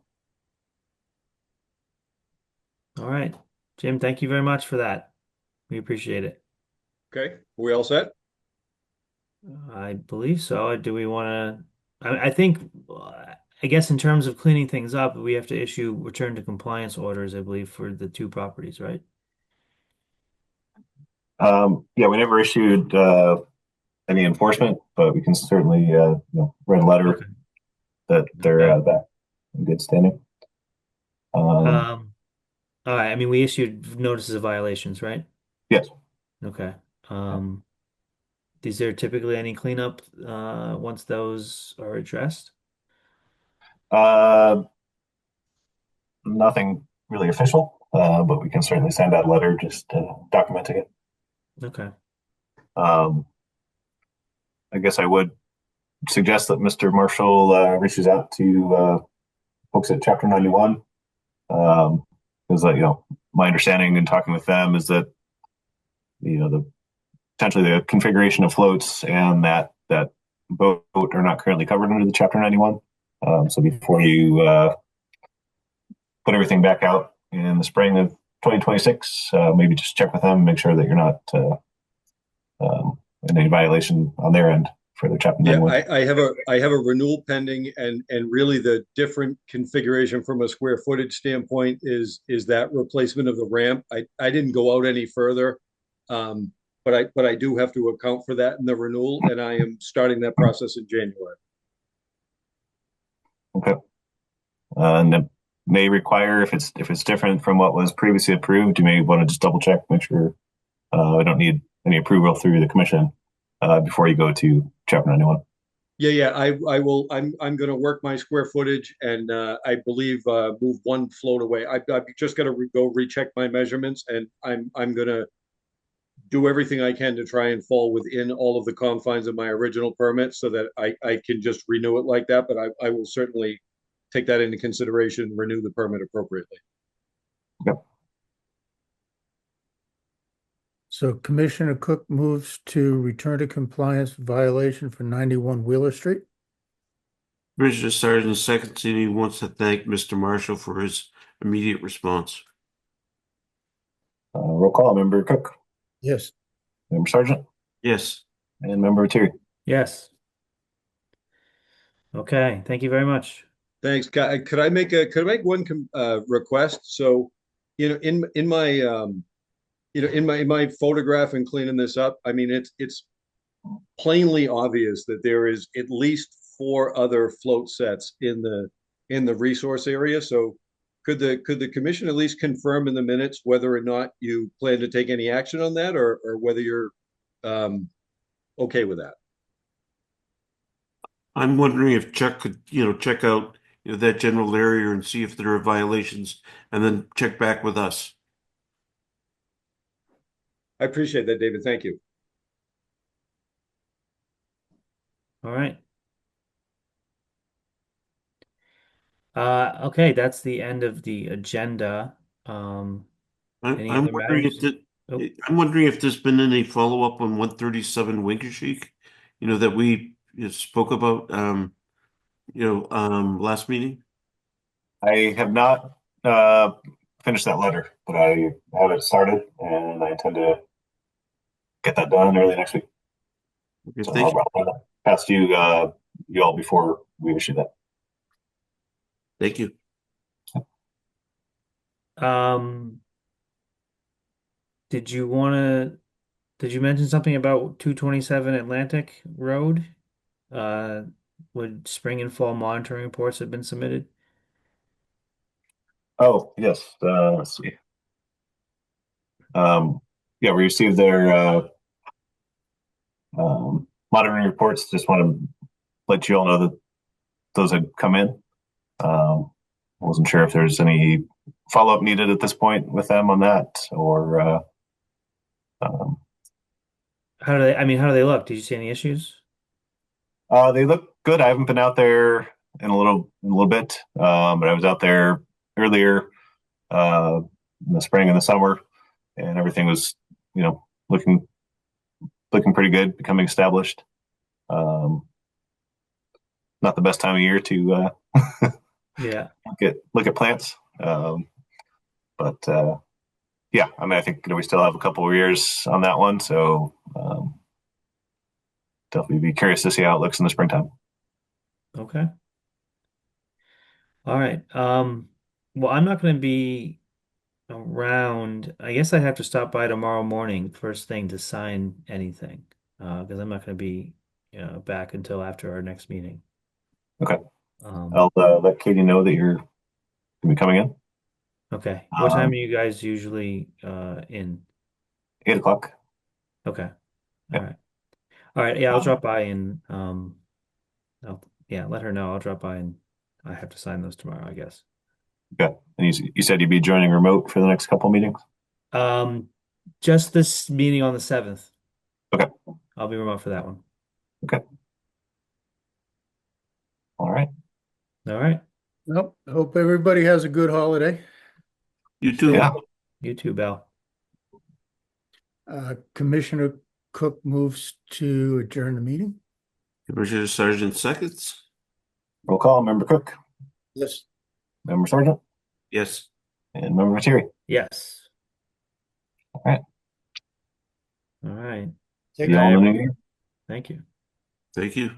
All right, Jim, thank you very much for that. We appreciate it. Okay, we all set? I believe so. Do we want to? I think, I guess, in terms of cleaning things up, we have to issue return to compliance orders, I believe, for the two properties, right? Yeah, we never issued any enforcement, but we can certainly write a letter Okay. that they're Okay. back in good standing. All right. I mean, we issued notices of violations, right? Yes. Okay. Is there typically any cleanup once those are addressed? Uh, Nothing really official, but we can certainly send out a letter just documenting it. Okay. Um, I guess I would suggest that Mr. Marshall reaches out to folks at Chapter 91. Because my understanding in talking with them is that the potentially the configuration of floats and that boat are not currently covered under the Chapter 91. So before you put everything back out in the spring of 2026, maybe just check with them, make sure that you're not in any violation on their end for the Chapter Yeah, 91. I have a renewal pending, and really the different configuration from a square footage standpoint is that replacement of the ramp. I didn't go out any further, but I do have to account for that in the renewal, and I am starting that process in January. Okay. And it may require, if it's different from what was previously approved, you may want to just double check, make sure I don't need any approval through the commission before you go to Chapter 91. Yeah, I will. I'm going to work my square footage, and I believe move one float away. I've just got to go recheck my measurements, and I'm going to do everything I can to try and fall within all of the confines of my original permit, so that I can just renew it like that. But I will certainly take that into consideration and renew the permit appropriately. Yep. So Commissioner Cook moves to return to compliance violation for 91 Wheeler Street. Commissioner Sargent seconds, and he wants to thank Mr. Marshall for his immediate response. Roll call, Member Cook, Yes. Member Sargent, Yes. and Member Terry. Yes. Okay, thank you very much. Thanks. Could I make one request? So, in my in my photograph and cleaning this up, I mean, it's plainly obvious that there is at least 4 other float sets in the resource area. So could the commission at least confirm in the minutes whether or not you plan to take any action on that, or whether you're okay with that? I'm wondering if Chuck could, check out, that general area and see if there are violations, and then check back with us. I appreciate that, David. Thank you. All right. Okay, that's the end of the agenda. Any I'm other wondering matters? Oh. I'm wondering if there's been any follow-up on 137 Winkershik, that we spoke about, last meeting. I have not finished that letter, but I have it started, and I intend to get that done early next week. Okay, So thank I'll you. run that past you all before we issue that. Thank you. Um, did you mention something about 227 Atlantic Road? Would spring and fall monitoring reports have been submitted? Oh, yes. Let's see. Yeah, we received their monitoring reports. Just want to let you all know that those had come in. I wasn't sure if there's any follow-up needed at this point with them on that, or um, How do they look? Did you see any issues? they look good. I haven't been out there in a little bit, but I was out there earlier in the spring and the summer, and everything was, looking pretty good, becoming established. Um, Not the best time of year to Yeah. look at plants, but yeah, I mean, I think we still have a couple of years on that one, so definitely be curious to see how it looks in the springtime. Okay. All right. Well, I'm not going to be around. I guess I have to stop by tomorrow morning, first thing, to sign anything, because I'm not going to be, back until after our next meeting. Okay, Um, I'll let Katie know that you're going to be coming in. okay. What time are you guys usually in? 8 o'clock. Okay. All Yeah. right. All right. Yeah, I'll Um, drop by and yeah, let her know. I'll drop by and I have to sign those tomorrow, I guess. okay. And you said you'd be joining remote for the next couple of meetings. Um, just this meeting on the 7th. Okay. I'll be remote for that one. Okay. All right. All right. Nope. Hope everybody has a good holiday. You too. Yeah. You too, Bell. Commissioner Cook moves to adjourn the meeting. Commissioner Sargent seconds. Roll call, Member Cook, Yes. Member Sargent, Yes. and Member Terry. Yes. All right. All right. Take See you all in the new year. Thank you. Thank you.